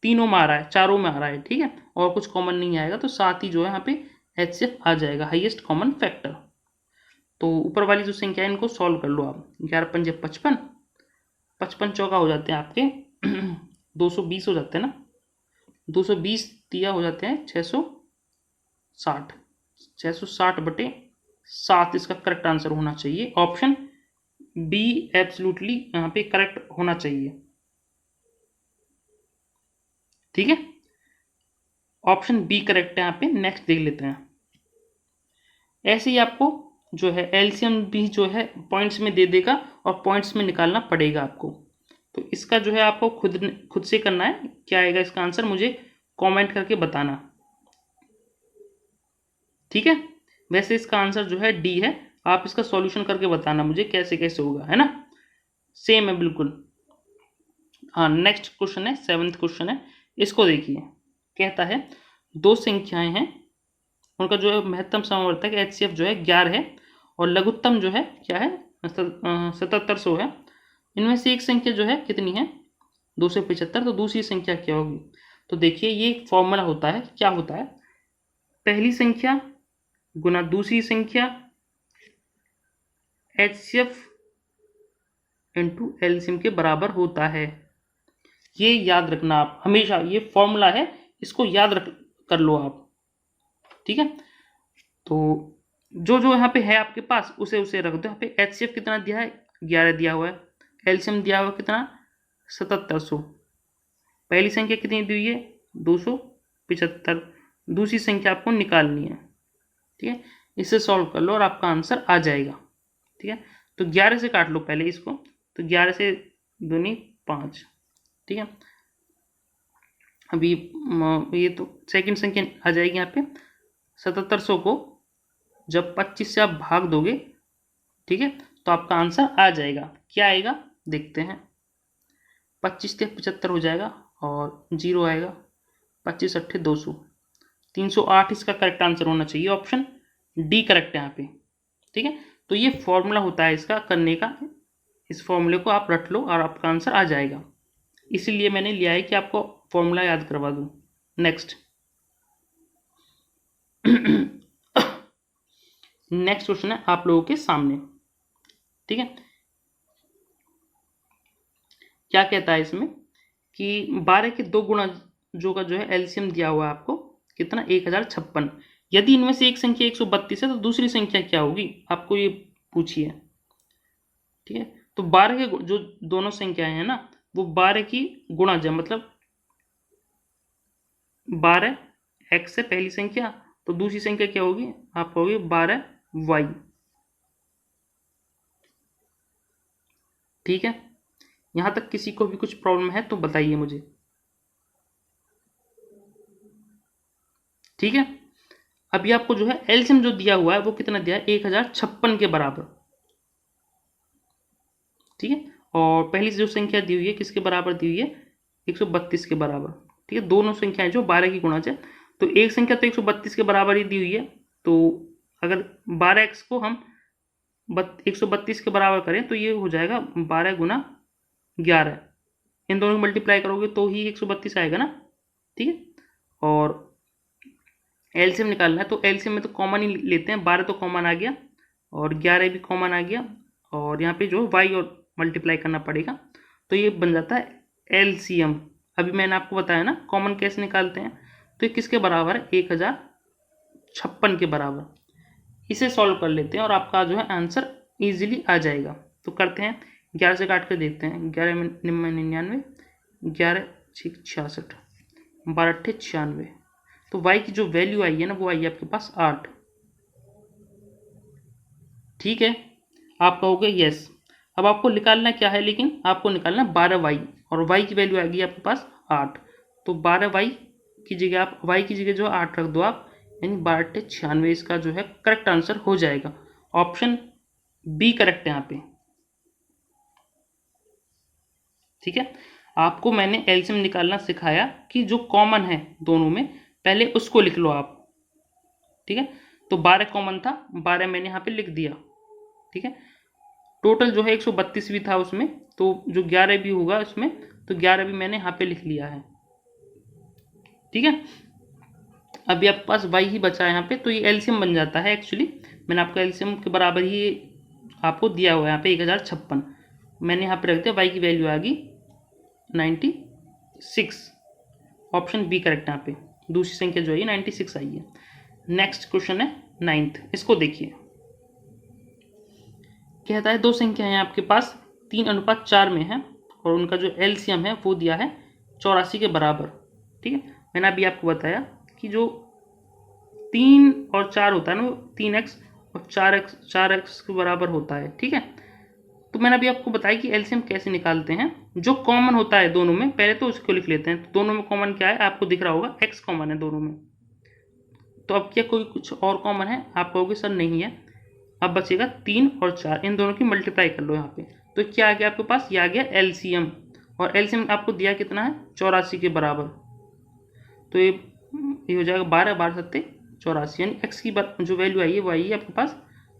तीनों में आ रहा है, चारों में आ रहा है। ठीक है, और कुछ कॉमन नहीं आएगा, तो 7 ही जो है यहाँ पे एचसीएफ आ जाएगा, हाईएस्ट कॉमन फैक्टर। तो ऊपर वाली जो संख्या है इनको सॉल्व कर लो आप। 11 पंजे 55, 55 चौका हो जाते हैं आपके 220 हो जाते हैं ना, 220 दिया हो जाते हैं 660, 660/7 इसका करेक्ट आंसर होना चाहिए। ऑप्शन बी एब्सोल्युटली यहाँ पे करेक्ट होना चाहिए। ठीक है, ऑप्शन बी करेक्ट है यहाँ पे। नेक्स्ट देख लेते हैं। ऐसे ही आपको जो है एलसीएम भी जो है पॉइंट्स में दे देगा, और पॉइंट्स में निकालना पड़ेगा आपको। तो इसका जो है आपको खुद से करना है। क्या आएगा इसका आंसर, मुझे कमेंट करके बताना। ठीक है, वैसे इसका आंसर जो है डी है, आप इसका सॉल्यूशन करके बताना मुझे कैसे कैसे होगा, है ना, सेम है बिल्कुल। हाँ, नेक्स्ट क्वेश्चन है, 7th क्वेश्चन है। इसको देखिए, कहता है दो संख्याएं हैं, उनका जो है महत्तम समवर्तक एचसीएफ जो है 11 है, और लघुत्तम जो है क्या है 7700 है। इनमें से एक संख्या जो है कितनी है, 275, तो दूसरी संख्या क्या होगी। तो देखिए ये एक फॉर्मूला होता है, क्या होता है, पहली संख्या गुना दूसरी संख्या एचसीएफ इंटू एलसीएम के बराबर होता है। ये याद रखना आप हमेशा, ये फॉर्मूला है, इसको याद रख कर लो आप। ठीक है, तो जो जो यहाँ पे है आपके पास उसे उसे रख दो। यहाँ पे एचसीएफ कितना दिया है, 11 दिया हुआ है, एलसीएम दिया हुआ कितना 7700, पहली संख्या कितनी दी हुई है 275, दूसरी संख्या आपको निकालनी है। ठीक है, इसे सॉल्व कर लो और आपका आंसर आ जाएगा। ठीक है, तो 11 से काट लो पहले इसको, तो 11 से दूनी 5। ठीक है, अभी ये तो सेकंड संख्या आ जाएगी यहाँ पे 7700 को जब 25 से आप भाग दोगे, ठीक है, तो आपका आंसर आ जाएगा। क्या आएगा देखते हैं, 25 से 75 हो जाएगा और 0 आएगा, 25 अट्ठे 200, 308 इसका करेक्ट आंसर होना चाहिए। ऑप्शन डी करेक्ट है यहाँ पे। ठीक है, तो ये फॉर्मूला होता है इसका करने का, इस फॉर्मूले को आप रट लो और आपका आंसर आ जाएगा। इसीलिए मैंने लिया है कि आपको फॉर्मूला याद करवा दूं। नेक्स्ट नेक्स्ट क्वेश्चन है आप लोगों के सामने। ठीक है, क्या कहता है इसमें कि 12 के 2 गुणा जो का जो है एलसीएम दिया हुआ है आपको कितना 1056। यदि इनमें से एक संख्या 132 है तो दूसरी संख्या क्या होगी, आपको ये पूछिए। ठीक है, तो 12 के जो दोनों संख्याएं हैं ना वो 12 की गुणा जब, मतलब 12 एक्स है पहली संख्या, तो दूसरी संख्या क्या होगी, आप होगी 12 वाई। ठीक है, यहाँ तक किसी को भी कुछ प्रॉब्लम है तो बताइए मुझे। ठीक है, अभी आपको जो है एलसीएम जो दिया हुआ है वो कितना दिया है, 1056 के बराबर। ठीक है, और पहली जो संख्या दी हुई है किसके बराबर दी हुई है, 132 के बराबर। ठीक है, दोनों संख्याएं जो 12 की गुणज है, तो एक संख्या तो 132 के बराबर ही दी हुई है, तो अगर 12x को हम 132 के बराबर करें तो ये हो जाएगा 12 गुना 11। इन दोनों को मल्टीप्लाई करोगे तो ही 132 आएगा ना। ठीक है, और एलसीएम निकालना है तो एलसीएम में तो कॉमन ही लेते हैं, 12 तो कॉमन आ गया और 11 भी कॉमन आ गया, और यहाँ पे जो वाई और मल्टीप्लाई करना पड़ेगा, तो ये बन जाता है एलसीएम। अभी मैंने आपको बताया ना कॉमन कैसे निकालते हैं, तो ये किसके बराबर है, 1056 के बराबर। इसे सॉल्व कर लेते हैं और आपका जो है आंसर इजीली आ जाएगा। तो करते हैं, 11 से काट कर देखते हैं, 11 में 99, 11 66, 12 96, तो y की जो वैल्यू आई है ना वो आई है आपके पास 8। ठीक है, आप कहोगे यस। अब आपको निकालना क्या है, लेकिन आपको निकालना 12y, और y की वैल्यू आएगी आपके पास 8, तो 12y की जगह आप y की जगह जो 8 रख दो आप, यानी 12 96, इसका जो है करेक्ट आंसर हो जाएगा। ऑप्शन बी करेक्ट है यहाँ पे। ठीक है, आपको मैंने एलसीएम निकालना सिखाया कि जो कॉमन है दोनों में पहले उसको लिख लो आप। ठीक है, तो 12 कॉमन था, 12 मैंने यहाँ पे लिख दिया। ठीक है, टोटल जो है 132 भी था उसमें, तो जो 11 भी होगा उसमें, तो 11 भी मैंने यहाँ पे लिख लिया है। ठीक है, अभी आपके पास y ही बचा है यहाँ पे, तो ये एलसीएम बन जाता है। एक्चुअली मैंने आपको एलसीएम के बराबर ही आपको दिया हुआ है यहाँ पे 1056, मैंने यहाँ पे रख दिया, y की वैल्यू आ गई 96। ऑप्शन बी करेक्ट है यहाँ पे, दूसरी संख्या जो है 96 आई है। नेक्स्ट क्वेश्चन है 9th, इसको देखिए। कहता है दो संख्याएं आपके पास 3:4 में है और उनका जो एलसीएम है वो दिया है 84 के बराबर। ठीक है, मैंने अभी आपको बताया कि जो 3 और 4 होता है ना, वो 3x और 4x के बराबर होता है। ठीक है, तो मैंने अभी आपको बताया कि एलसीएम कैसे निकालते हैं। जो कॉमन होता है दोनों में, पहले तो उसको लिख लेते हैं। तो दोनों में कॉमन क्या है, आपको दिख रहा होगा x कॉमन है दोनों में। तो अब क्या कोई कुछ और कॉमन है, आप कहोगे सर नहीं है। अब बचेगा 3 और 4, इन दोनों की मल्टीप्लाई कर लो यहाँ पे, तो क्या आ गया आपके पास, ये आ गया एलसीएम, और एलसीएम आपको दिया कितना है, 84 के बराबर। तो ये हो जाएगा 12 12 सत्ते 84, यानी एक्स की जो वैल्यू आई है वो आई है आपके पास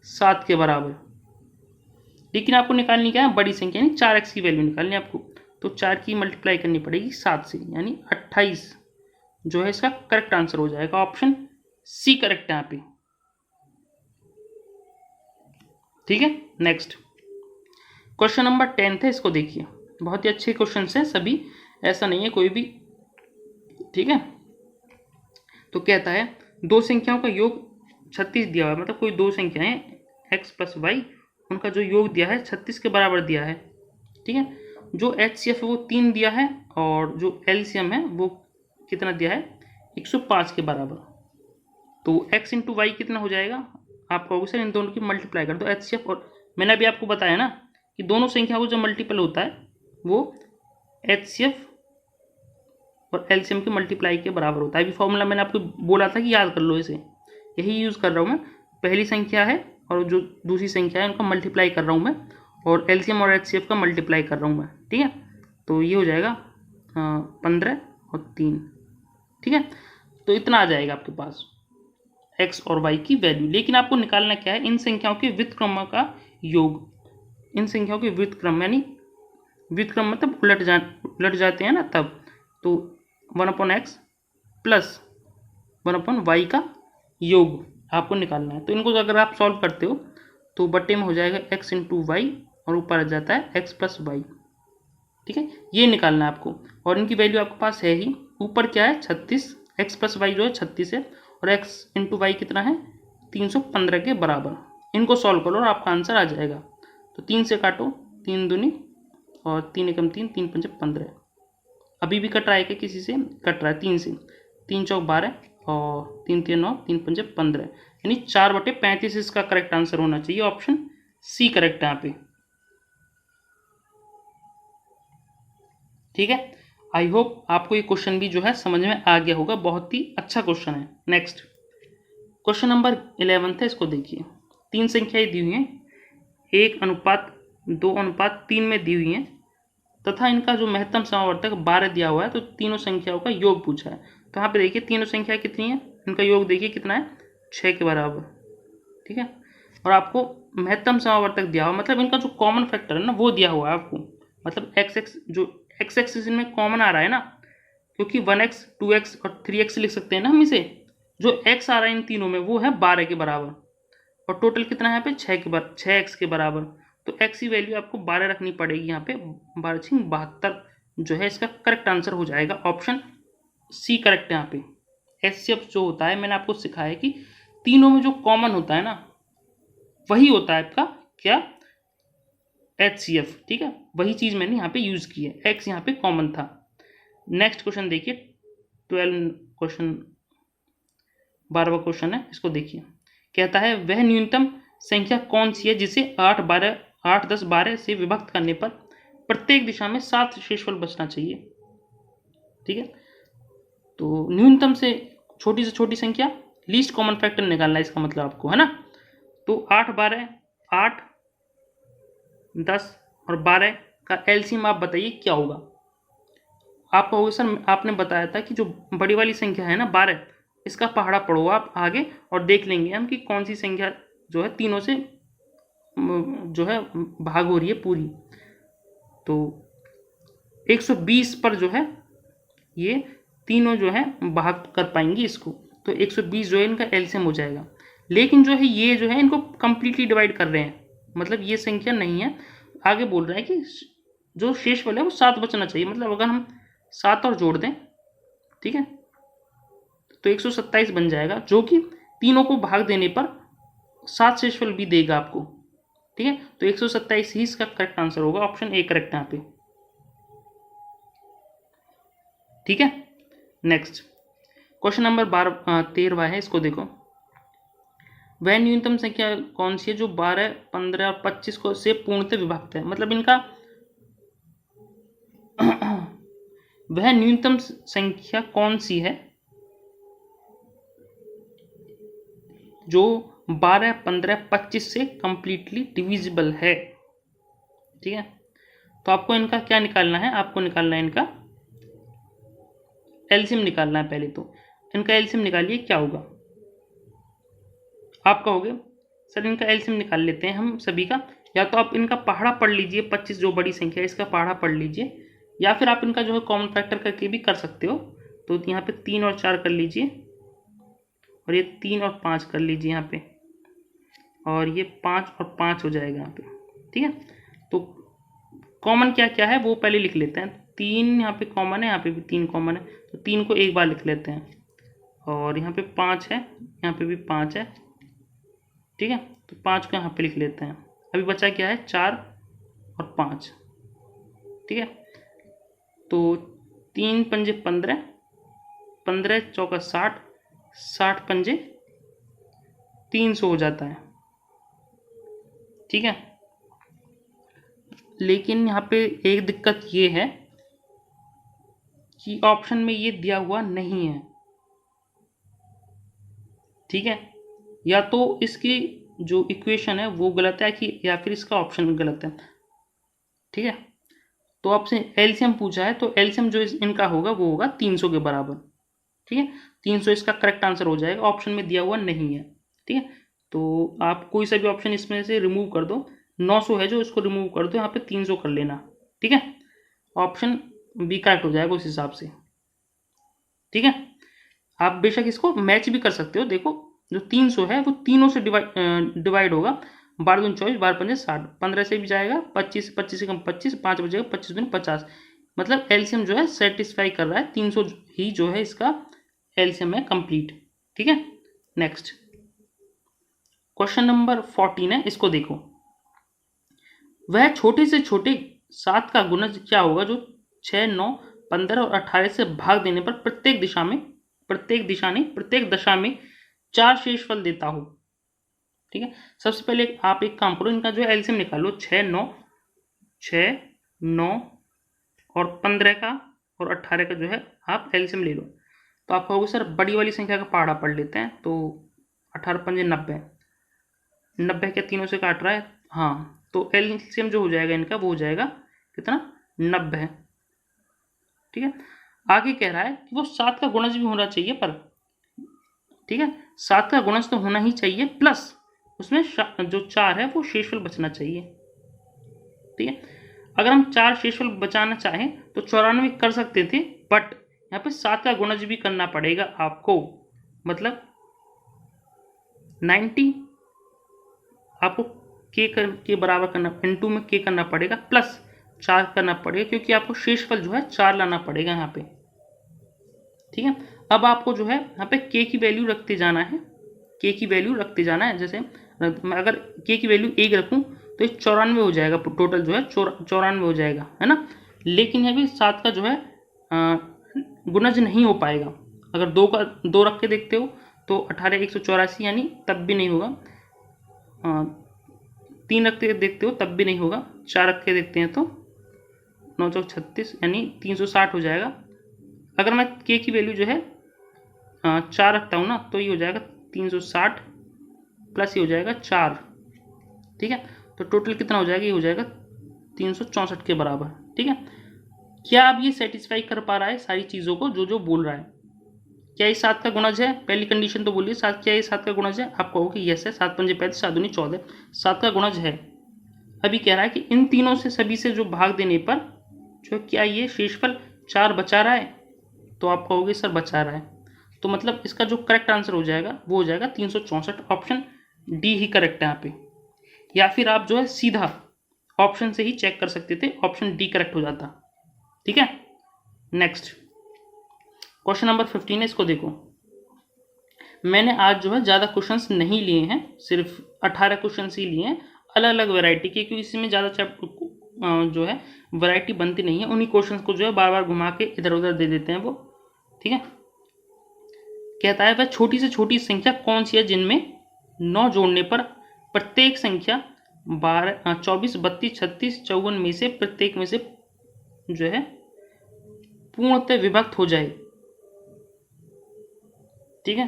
7 के बराबर। लेकिन आपको निकालनी क्या है, बड़ी संख्या, यानी 4x की वैल्यू निकालनी है आपको, तो 4 की मल्टीप्लाई करनी पड़ेगी 7 से, यानी 28 जो है इसका करेक्ट आंसर हो जाएगा। ऑप्शन सी करेक्ट है यहाँ पे। ठीक है, नेक्स्ट क्वेश्चन नंबर 10 है, इसको देखिए। बहुत ही अच्छे क्वेश्चन हैं सभी, ऐसा नहीं है कोई भी। ठीक है, तो कहता है दो संख्याओं का योग 36 दिया हुआ है, मतलब कोई दो संख्याएं x प्लस वाई, उनका जो योग दिया है 36 के बराबर दिया है। ठीक है, जो HCF है वो 3 दिया है, और जो LCM है वो कितना दिया है, 105 के बराबर। तो x इंटू वाई कितना हो जाएगा, आप कहोगे सर इन दोनों की मल्टीप्लाई कर दो, HCF। और मैंने अभी आपको बताया ना कि दोनों संख्या को जो मल्टीपल होता है वो HCF और एलसीएम के मल्टीप्लाई के बराबर होता है। अभी फॉर्मूला मैंने आपको बोला था कि याद कर लो, इसे यही यूज़ कर रहा हूँ मैं। पहली संख्या है और जो दूसरी संख्या है उनका मल्टीप्लाई कर रहा हूँ मैं, और एलसीएम और एचसीएफ का मल्टीप्लाई कर रहा हूँ मैं। ठीक है, तो ये हो जाएगा 15 और 3। ठीक है, तो इतना आ जाएगा आपके पास एक्स और वाई की वैल्यू। लेकिन आपको निकालना क्या है, इन संख्याओं के व्युत्क्रम का योग। इन संख्याओं के व्युत्क्रम यानी व्युत्क्रम मतलब उलट जाते हैं ना तब, तो 1/x प्लस 1/y का योग आपको निकालना है। तो इनको अगर आप सॉल्व करते हो तो बट्टे में हो जाएगा x इंटू वाई, और ऊपर आ जाता है x प्लस वाई। ठीक है, ये निकालना है आपको, और इनकी वैल्यू आपके पास है ही। ऊपर क्या है 36, x प्लस वाई जो है 36 है, और x इंटू वाई कितना है 315 के बराबर। इनको सॉल्व करो और आपका आंसर आ जाएगा। तो 3 से काटो, 3 दूनी और 3 एकम 3, 3 पंजे 15। अभी भी कट रहा है क्या, किसी से कट रहा है, 3 से, 3 चौक 12 और 3 3 9, 3 पंजे 15, यानी 4/35 इसका करेक्ट आंसर होना चाहिए। ऑप्शन सी करेक्ट है यहाँ पे। ठीक है, आई होप आपको ये क्वेश्चन भी जो है समझ में आ गया होगा, बहुत ही अच्छा क्वेश्चन है। नेक्स्ट क्वेश्चन नंबर 11 है, इसको देखिए। 3 संख्याएं दी हुई हैं, 1:2:3 में दी हुई हैं तथा इनका जो महत्तम समावर्तक 12 दिया हुआ है, तो तीनों संख्याओं का योग पूछा है। तो यहाँ पे देखिए तीनों संख्या कितनी है, इनका योग देखिए कितना है, 6 के बराबर। ठीक है, और आपको महत्तम समावर्तक दिया हुआ, मतलब इनका जो कॉमन फैक्टर है ना वो दिया हुआ है आपको, मतलब एक्स जो एक्स एक्सिस इनमें कॉमन आ रहा है ना, क्योंकि 1x 2x और 3x लिख सकते हैं ना हम इसे। जो x आ रहा है इन तीनों में वो है 12 के बराबर, और टोटल कितना है यहाँ पे 6x के बराबर। तो x की वैल्यू आपको 12 रखनी पड़ेगी यहाँ पे, 12×72 जो है इसका करेक्ट आंसर हो जाएगा। ऑप्शन सी करेक्ट है यहाँ पे। HCF जो होता है, मैंने आपको सिखाया है कि तीनों में जो कॉमन होता है ना वही होता है आपका क्या, HCF। ठीक है, वही चीज मैंने यहाँ पे यूज की है, x यहाँ पे कॉमन था। नेक्स्ट क्वेश्चन देखिए, 12वां क्वेश्चन है, इसको देखिए। कहता है वह न्यूनतम संख्या कौन सी है जिसे 8, 10, 12 से विभक्त करने पर प्रत्येक दिशा में 7 शेषफल बचना चाहिए। ठीक है, तो न्यूनतम से छोटी संख्या, लीस्ट कॉमन फैक्टर निकालना है इसका मतलब आपको, है ना। तो 8, 10 और 12 का एलसीएम आप बताइए क्या होगा। आप कहोगे सर आपने बताया था कि जो बड़ी वाली संख्या है ना 12, इसका पहाड़ा पढ़ो आप आगे और देख लेंगे हम कि कौन सी संख्या जो है तीनों से जो है भाग हो रही है पूरी। तो 120 पर जो है ये तीनों जो है भाग कर पाएंगी इसको, तो 120 जो है इनका एलसीएम हो जाएगा। लेकिन जो है ये जो है इनको कंप्लीटली डिवाइड कर रहे हैं, मतलब ये संख्या नहीं है। आगे बोल रहा है कि जो शेषफल है वो 7 बचना चाहिए, मतलब अगर हम 7 और जोड़ दें, ठीक है, तो 127 बन जाएगा, जो कि तीनों को भाग देने पर 7 शेषफल भी देगा आपको। ठीक है, तो 127 ही इसका करेक्ट आंसर होगा, ऑप्शन ए करेक्ट है यहाँ पे। ठीक है, नेक्स्ट क्वेश्चन नंबर 13 है, इसको देखो। वह न्यूनतम संख्या कौन सी है जो 12, 15 और 25 को से पूर्णतः विभक्त है, मतलब इनका वह न्यूनतम संख्या कौन सी है जो 12, 15, 25 से कंप्लीटली डिविजिबल है। ठीक है, तो आपको इनका क्या निकालना है, आपको निकालना है इनका एलसीएम निकालना है। पहले तो इनका एलसीएम निकालिए, क्या होगा। आप कहोगे सर इनका एलसीएम निकाल लेते हैं हम सभी का, या तो आप इनका पहाड़ा पढ़ लीजिए, 25 जो बड़ी संख्या है इसका पहाड़ा पढ़ लीजिए, या फिर आप इनका जो है कॉमन फैक्टर करके भी कर सकते हो। तो यहाँ पे 3 और 4 कर लीजिए, और ये 3 और 5 कर लीजिए यहाँ पे, और ये 5 और 5 हो जाएगा यहाँ पे। ठीक है, तो कॉमन क्या क्या है वो पहले लिख लेते हैं। 3 यहाँ पे कॉमन है, यहाँ पे भी 3 कॉमन है, तो 3 को एक बार लिख लेते हैं, और यहाँ पे 5 है, यहाँ पे भी 5 है। ठीक है, तो 5 को यहाँ पे लिख लेते हैं। अभी बचा क्या है, 4 और 5। ठीक है, तो 3 पंजे 15, 15 चौका 60, 60 पंजे 300 हो जाता है। ठीक है, लेकिन यहाँ पे एक दिक्कत ये है कि ऑप्शन में ये दिया हुआ नहीं है। ठीक है, या तो इसकी जो इक्वेशन है वो गलत है, कि या फिर इसका ऑप्शन गलत है। ठीक है, तो आपसे एलसीएम पूछा है, तो एलसीएम जो इनका होगा वो होगा 300 के बराबर। ठीक है, 300 इसका करेक्ट आंसर हो जाएगा, ऑप्शन में दिया हुआ नहीं है। ठीक है, तो आप कोई सा भी ऑप्शन इसमें से रिमूव कर दो, 900 है जो, इसको रिमूव कर दो, यहाँ पे 300 कर लेना। ठीक है, ऑप्शन बी करेक्ट हो जाएगा उस हिसाब से। ठीक है, आप बेशक इसको मैच भी कर सकते हो। देखो जो 300 है वो तीनों से डिवाइड होगा, 12 दूनी 24, 12 पंजे 60, 15 से भी जाएगा, 25, 25 से कम 25, 5 बचेगा, 25 दूनी 50। मतलब एलसीएम जो है सेटिस्फाई कर रहा है, 300 ही जो है इसका एलसीएम है कंप्लीट। ठीक है, नेक्स्ट क्वेश्चन नंबर 14 है, इसको देखो। वह छोटे से छोटे 7 का गुणज क्या होगा जो 6, 9, 15 और 18 से भाग देने पर प्रत्येक दशा में 4 शेषफल देता हो। ठीक है, सबसे पहले आप एक काम करो, इनका जो है एलसीएम निकालो, 6, 9 और 15 का और 18 का जो है आप एलसीएम ले लो। तो आप कहोगे सर बड़ी वाली संख्या का पहाड़ा पढ़ लेते हैं। तो 18 पंजे 90, 90 क्या तीनों से काट रहा है? हाँ, तो एलसीएम जो हो जाएगा इनका वो हो जाएगा कितना? 90। ठीक है, आगे कह रहा है कि वो 7 का गुणज भी होना चाहिए पर, ठीक है, 7 का गुणज तो होना ही चाहिए प्लस उसमें जो 4 है वो शेषफल बचना चाहिए। ठीक है, अगर हम 4 शेषफल बचाना चाहें तो 94 कर सकते थे, बट यहाँ पे 7 का गुणज भी करना पड़ेगा आपको, मतलब 90 आपको के बराबर करना, इनटू में के करना पड़ेगा प्लस 4 करना पड़ेगा, क्योंकि आपको शेषफल जो है 4 लाना पड़ेगा यहाँ पे। ठीक है, अब आपको जो है यहाँ पे के की वैल्यू रखते जाना है, के की वैल्यू रखते जाना है। जैसे मैं अगर के की वैल्यू 1 रखूँ तो ये 94 हो जाएगा, टोटल जो है 94 हो जाएगा, है ना। लेकिन ये भी 7 का जो है गुणज नहीं हो पाएगा। अगर 2 रख के देखते हो तो 18 184 यानी तब भी नहीं होगा। 3 रख के देखते हो तब भी नहीं होगा। 4 रख के देखते हैं तो 9 चौक 36 यानी 360 हो जाएगा। अगर मैं के की वैल्यू जो है 4 रखता हूँ ना तो ये हो जाएगा 360 प्लस ये हो जाएगा 4। ठीक है, तो टोटल कितना हो जाएगा? ये हो जाएगा 364 के बराबर। ठीक है, क्या अब ये सेटिस्फाई कर पा रहा है सारी चीज़ों को जो जो बोल रहा है? क्या ये 7 का गुणज है? पहली कंडीशन तो बोलिए, क्या ये 7 का गुणज है? आप कहो कि यस है, 7 पंजे 35, 7 दूनी 14, 7 का गुणज है। अभी कह रहा है कि इन तीनों से सभी से जो भाग देने पर जो क्या ये शेषफल 4 बचा रहा है? तो आप कहोगे सर बचा रहा है, तो मतलब इसका जो करेक्ट आंसर हो जाएगा वो हो जाएगा 364। ऑप्शन डी ही करेक्ट है यहाँ पे। या फिर आप जो है सीधा ऑप्शन से ही चेक कर सकते थे, ऑप्शन डी करेक्ट हो जाता। ठीक है, नेक्स्ट क्वेश्चन नंबर 15 है, इसको देखो। मैंने आज जो है ज़्यादा क्वेश्चंस नहीं लिए हैं, सिर्फ 18 क्वेश्चंस ही लिए हैं अलग अलग वैरायटी के, क्योंकि इसमें ज़्यादा चैप्टर जो है वैरायटी बनती नहीं है। उन्हीं क्वेश्चंस को जो है बार बार घुमा के इधर उधर दे देते हैं वो। ठीक है, कहता है वह छोटी से छोटी संख्या कौन सी है जिनमें 9 जोड़ने पर प्रत्येक संख्या 12 24 32 36 54 में से प्रत्येक में से जो है पूर्णतः विभक्त हो जाए। ठीक है,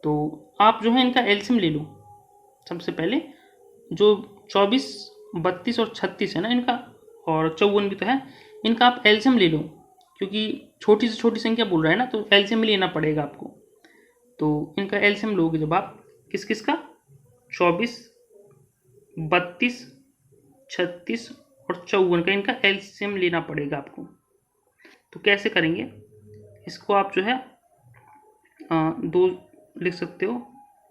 तो आप जो है इनका एलसीएम ले लो। सबसे पहले जो 24 32 और 36 है ना इनका, और 54 भी तो है, इनका आप एलसीएम ले लो, क्योंकि छोटी से छोटी संख्या बोल रहा है ना, तो एलसीएम लेना पड़ेगा आपको। तो इनका एलसीएम लोगे जब आप, किस किस का? 24 32 36 और 54 का इनका एलसीएम लेना पड़ेगा आपको। तो कैसे करेंगे इसको? आप जो है 2 लिख सकते हो,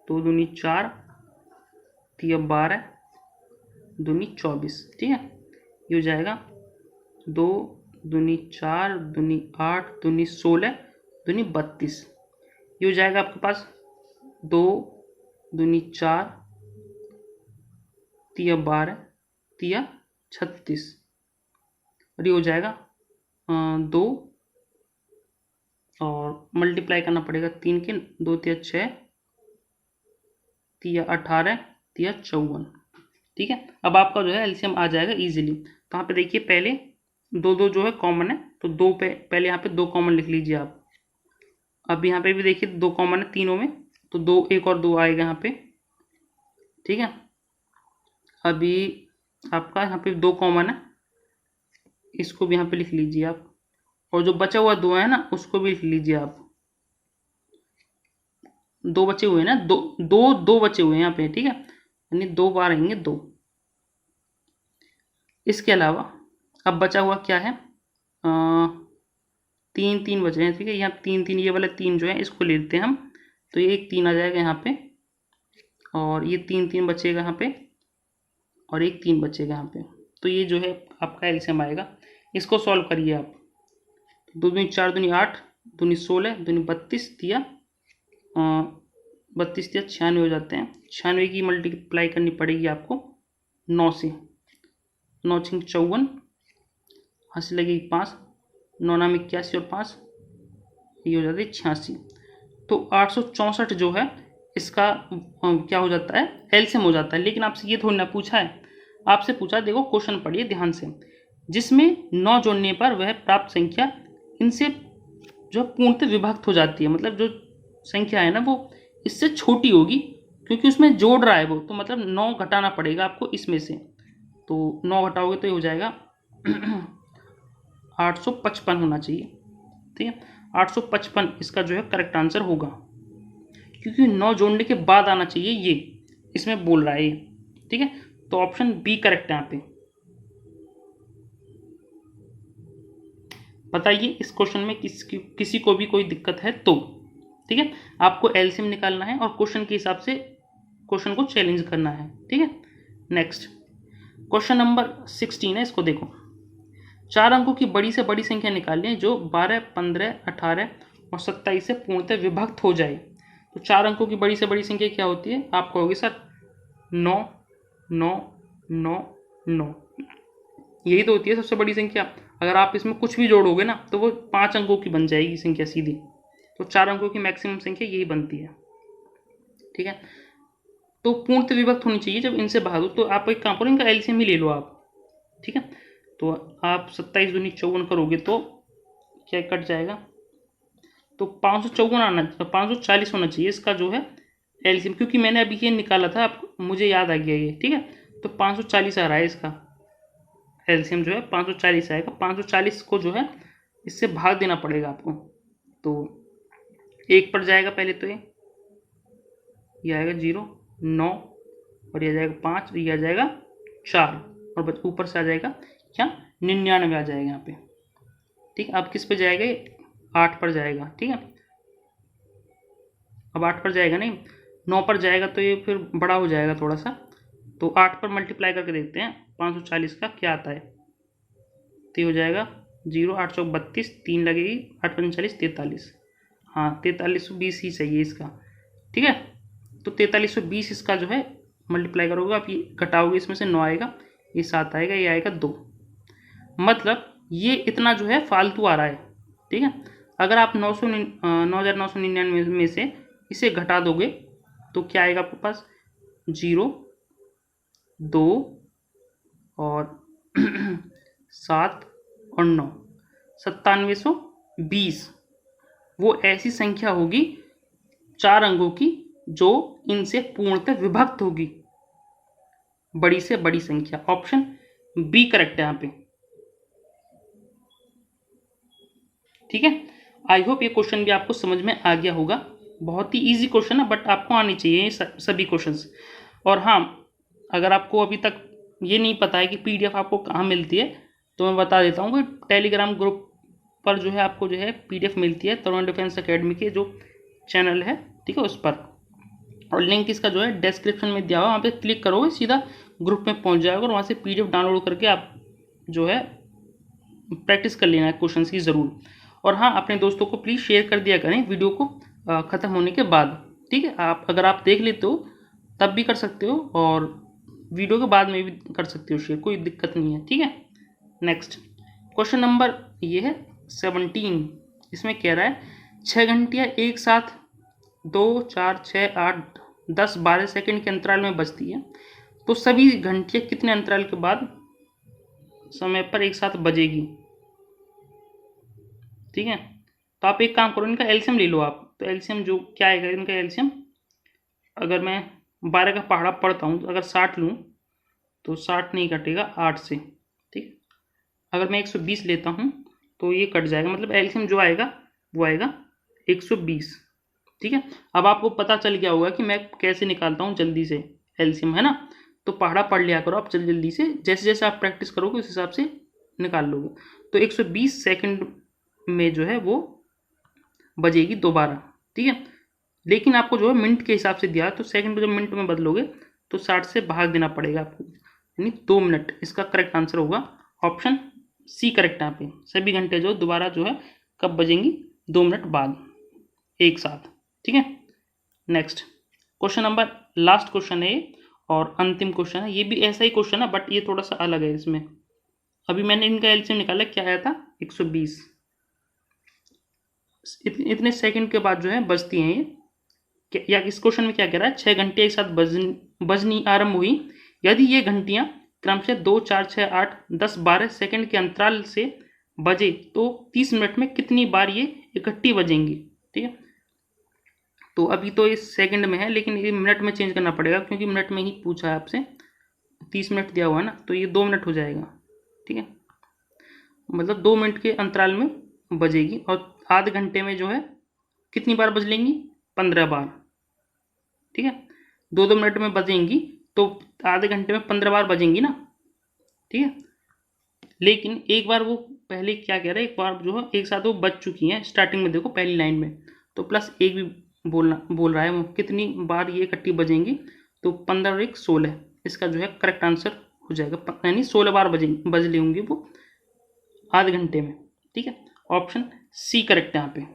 2 दूनी 4 तिया 12 दूनी 24। ठीक है, ये हो जाएगा 2 दूनी 4 दूनी 8 दूनी 16 दूनी 32। ये हो जाएगा आपके पास 2 दूनी 4 तिया 12 तिया 36, और ये हो जाएगा 2 और मल्टीप्लाई करना पड़ेगा 3 के, 2 तिया 6 तिया 18 तिया 54। ठीक है, अब आपका जो है एलसीएम आ जाएगा इजीली। तो यहाँ पे देखिए पहले 2 जो है कॉमन है, तो 2 पे पहले यहाँ पे 2 कॉमन लिख लीजिए आप। अब यहाँ पे भी देखिए 2 कॉमन है तीनों में, तो 2 एक और 2 आएगा यहाँ पे। ठीक है, अभी आपका यहाँ पे 2 कॉमन है, इसको भी यहाँ पे लिख लीजिए आप, और जो बचा हुआ 2 है ना उसको भी लिख लीजिए आप। 2 बचे हुए हैं ना, 2 बचे हुए हैं यहाँ पे। ठीक है, यानी 2 बार आएंगे 2। इसके अलावा अब बचा हुआ क्या है? 3 बचे हैं। ठीक है, यहाँ 3 ये वाला 3 जो है इसको ले लेते हैं हम, तो ये एक 3 आ जाएगा यहाँ पे, और ये 3 बचेगा यहाँ पे, और एक 3 बचेगा यहाँ पे। तो ये जो है आपका एलसीएम आएगा। इसको सॉल्व करिए आप। 2 दूनी 4 दूनी 8 दूनी 16 दूनी 32 तिया 32 तिया 96 हो जाते हैं। 96 की मल्टीप्लाई करनी पड़ेगी आपको 9 से। 9 6 54, हंसी लगेगी 5, 9 नाम 81 और 5 ये हो जाती है 86। तो 864 जो है इसका क्या हो जाता है? एलसीएम हो जाता है। लेकिन आपसे ये थोड़ी ना पूछा है, आपसे पूछा, देखो क्वेश्चन पढ़िए ध्यान से, जिसमें 9 जोड़ने पर वह प्राप्त संख्या इनसे जो पूर्णतः विभक्त हो जाती है। मतलब जो संख्या है ना वो इससे छोटी होगी, क्योंकि उसमें जोड़ रहा है वो, तो मतलब 9 घटाना पड़ेगा आपको इसमें से। तो 9 घटाओगे तो ये हो जाएगा 855 होना चाहिए। ठीक है, 855 इसका जो है करेक्ट आंसर होगा, क्योंकि 9 जोड़ने के बाद आना चाहिए ये, इसमें बोल रहा है ये। ठीक है, तो ऑप्शन बी करेक्ट है यहाँ पे। बताइए इस क्वेश्चन में किसी को भी कोई दिक्कत है तो। ठीक है, आपको एलसीएम निकालना है और क्वेश्चन के हिसाब से क्वेश्चन को चैलेंज करना है। ठीक है, नेक्स्ट क्वेश्चन नंबर 16 है, इसको देखो। 4 अंकों की बड़ी से बड़ी संख्या निकालनी है जो 12, 15, 18 और 27 से पूर्णतः विभक्त हो जाए। तो 4 अंकों की बड़ी से बड़ी संख्या क्या होती है? आप कहोगे सर 9, 9, 9, 9, यही तो होती है सबसे बड़ी संख्या। अगर आप इसमें कुछ भी जोड़ोगे ना तो वो 5 अंकों की बन जाएगी संख्या सीधी। तो 4 अंकों की मैक्सिमम संख्या यही बनती है। ठीक है, तो पूर्णतः विभक्त होनी चाहिए जब इनसे भागो। तो आप एक काम करो, इनका एलसीएम ही ले लो आप। ठीक है, तो आप 27 दूनी 54 करोगे तो क्या कट जाएगा? तो 554 आना, 540 होना चाहिए इसका जो है एलसीएम, क्योंकि मैंने अभी ये निकाला था, आपको मुझे याद आ गया ये। ठीक है, तो 540 आ रहा है इसका एलसीएम जो है 540 आएगा। 540 को जो है इससे भाग देना पड़ेगा आपको। तो 1 पर जाएगा पहले, तो ये आएगा 0, 9 और ये आ जाएगा 5, ये आ जाएगा 4 और ऊपर से आ जाएगा क्या? 99 आ जाएगा यहाँ पे। ठीक है, अब किस पे जाएगा? 8 पर जाएगा। ठीक है, अब 8 पर जाएगा नहीं, 9 पर जाएगा तो ये फिर बड़ा हो जाएगा थोड़ा सा। तो 8 पर मल्टीप्लाई करके देखते हैं 540 का क्या आता है। तो ये हो जाएगा 0, 8 चौक 32, 3 लगेगी, 8 45, 43। हाँ, 4320 ही चाहिए इसका। ठीक है, तो 4320 इसका जो है मल्टीप्लाई करोगे आप, ये घटाओगे इसमें से 9 आएगा, ये 7 आएगा, ये आएगा 2। मतलब ये इतना जो है फालतू आ रहा है। ठीक है, अगर आप 9999 में से इसे घटा दोगे तो क्या आएगा आपके पास? 0, 2 और 7 और 9, 9720 वो ऐसी संख्या होगी 4 अंकों की जो इनसे पूर्णतः विभक्त होगी, बड़ी से बड़ी संख्या। ऑप्शन बी करेक्ट है यहाँ पे। ठीक है, आई होप ये क्वेश्चन भी आपको समझ में आ गया होगा। बहुत ही इजी क्वेश्चन है, बट आपको आनी चाहिए सभी क्वेश्चंस। और हाँ, अगर आपको अभी तक ये नहीं पता है कि पीडीएफ आपको कहाँ मिलती है, तो मैं बता देता हूँ कि टेलीग्राम ग्रुप पर जो है आपको जो है पीडीएफ मिलती है तरुण डिफेंस एकेडमी के जो चैनल है। ठीक है, उस पर, और लिंक इसका जो है डिस्क्रिप्शन में दिया हुआ, वहाँ पे क्लिक करोगे सीधा ग्रुप में पहुँच जाएगा और वहाँ से पीडीएफ डाउनलोड करके आप जो है प्रैक्टिस कर लेना है क्वेश्चन की ज़रूर। और हाँ, अपने दोस्तों को प्लीज़ शेयर कर दिया करें वीडियो को ख़त्म होने के बाद। ठीक है, अगर आप देख लेते हो तब भी कर सकते हो और वीडियो के बाद में भी कर सकते हो शेयर, कोई दिक्कत नहीं है। ठीक है, नेक्स्ट क्वेश्चन नंबर ये है 17। इसमें कह रहा है 6 घंटियाँ एक साथ 2, 4, 6, 8, 10, 12 सेकंड के अंतराल में बजती है, तो सभी घंटियाँ कितने अंतराल के बाद समय पर एक साथ बजेगी? ठीक है, तो आप एक काम करो, इनका एलसीएम ले लो आप। तो एलसीएम जो क्या आएगा इनका एलसीएम, अगर मैं 12 का पहाड़ा पढ़ता हूँ तो अगर 60 लूँ तो 60 नहीं कटेगा 8 से। ठीक, अगर मैं 120 लेता हूँ तो ये कट जाएगा, मतलब एलसीएम जो आएगा वो आएगा 120। ठीक है, अब आपको पता चल गया होगा कि मैं कैसे निकालता हूँ जल्दी से एलसीएम, है ना? तो पहाड़ा पढ़ लिया करो आप जल्दी से, जैसे जैसे आप प्रैक्टिस करोगे उस हिसाब से निकाल लोगे। तो 120 सेकंड में जो है वो बजेगी दोबारा। ठीक है, लेकिन आपको जो है मिनट के हिसाब से दिया, तो सेकंड को जब मिनट में बदलोगे तो 60 से भाग देना पड़ेगा आपको, यानी 2 मिनट। इसका करेक्ट आंसर होगा ऑप्शन सी करेक्ट है यहाँ पे। सभी घंटे जो दोबारा जो है कब बजेंगी? 2 मिनट बाद एक साथ। ठीक है, next question number, last question है ये और अंतिम क्वेश्चन है। ये भी ऐसा ही क्वेश्चन है बट ये थोड़ा सा अलग है। इसमें अभी मैंने इनका एलसीएम निकाला, क्या आया था? 120। इतने सेकंड के बाद जो है बजती हैं ये। या इस क्वेश्चन में क्या कह रहा है? 6 घंटे एक साथ बजनी आरंभ हुई यदि ये घंटियां क्रमशः 2, 4, 6, 8, 10, 12 सेकंड के अंतराल से बजे तो 30 मिनट में कितनी बार ये इकट्ठी बजेंगी। ठीक है, तो अभी तो इस सेकंड में है, लेकिन ये मिनट में चेंज करना पड़ेगा क्योंकि मिनट में ही पूछा है आपसे, 30 मिनट दिया हुआ है ना, तो ये 2 मिनट हो जाएगा। ठीक है, मतलब 2 मिनट के अंतराल में बजेगी, और आधे घंटे में जो है कितनी बार बज लेंगी, 15 बार। ठीक है, 2-2 मिनट में बजेंगी तो आधे घंटे में 15 बार बजेंगी ना। ठीक है, लेकिन एक बार वो पहले क्या कह रहा है, एक बार जो है एक साथ वो बज चुकी हैं स्टार्टिंग में, देखो पहली लाइन में, तो +1 भी बोल रहा है वो कितनी बार ये इकट्ठी बजेंगी, तो 15 और 1 16, इसका जो है करेक्ट आंसर हो जाएगा, यानी 16 बार बज लेंगे वो आधे घंटे में। ठीक है, ऑप्शन सी करेक्ट है यहाँ पे।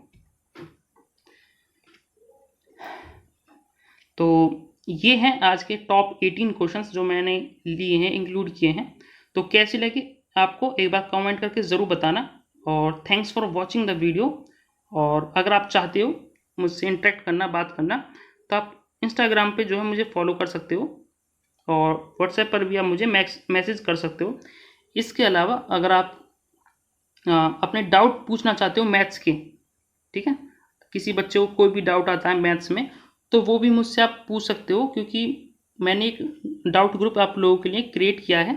तो ये हैं आज के टॉप 18 क्वेश्चंस जो मैंने लिए हैं, इंक्लूड किए हैं। तो कैसे लगे आपको एक बार कमेंट करके ज़रूर बताना, और thanks for watching the video. और अगर आप चाहते हो मुझसे इंटरेक्ट करना, बात करना, तो आप इंस्टाग्राम पे जो है मुझे फॉलो कर सकते हो, और व्हाट्सएप पर भी आप मुझे मैसेज कर सकते हो। इसके अलावा अगर आप अपने डाउट पूछना चाहते हो मैथ्स के, ठीक है, किसी बच्चे को कोई भी डाउट आता है मैथ्स में, तो वो भी मुझसे आप पूछ सकते हो, क्योंकि मैंने एक डाउट ग्रुप आप लोगों के लिए क्रिएट किया है,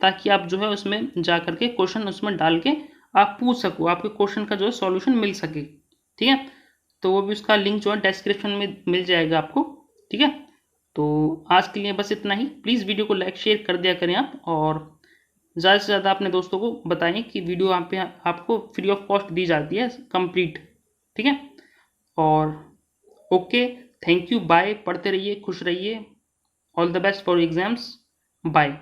ताकि आप जो है उसमें जा करके क्वेश्चन उसमें डाल के आप पूछ सको, आपके क्वेश्चन का जो है सॉल्यूशन मिल सके। ठीक है, तो वो भी उसका लिंक जो है डिस्क्रिप्शन में मिल जाएगा आपको। ठीक है, तो आज के लिए बस इतना ही। प्लीज़ वीडियो को लाइक शेयर कर दिया करें आप, और ज़्यादा से ज़्यादा अपने दोस्तों को बताएं कि वीडियो आप पे आपको फ्री ऑफ कॉस्ट दी जाती है कंप्लीट। ठीक है, और ओके, थैंक यू, बाय, पढ़ते रहिए, खुश रहिए, all the best for exams, bye.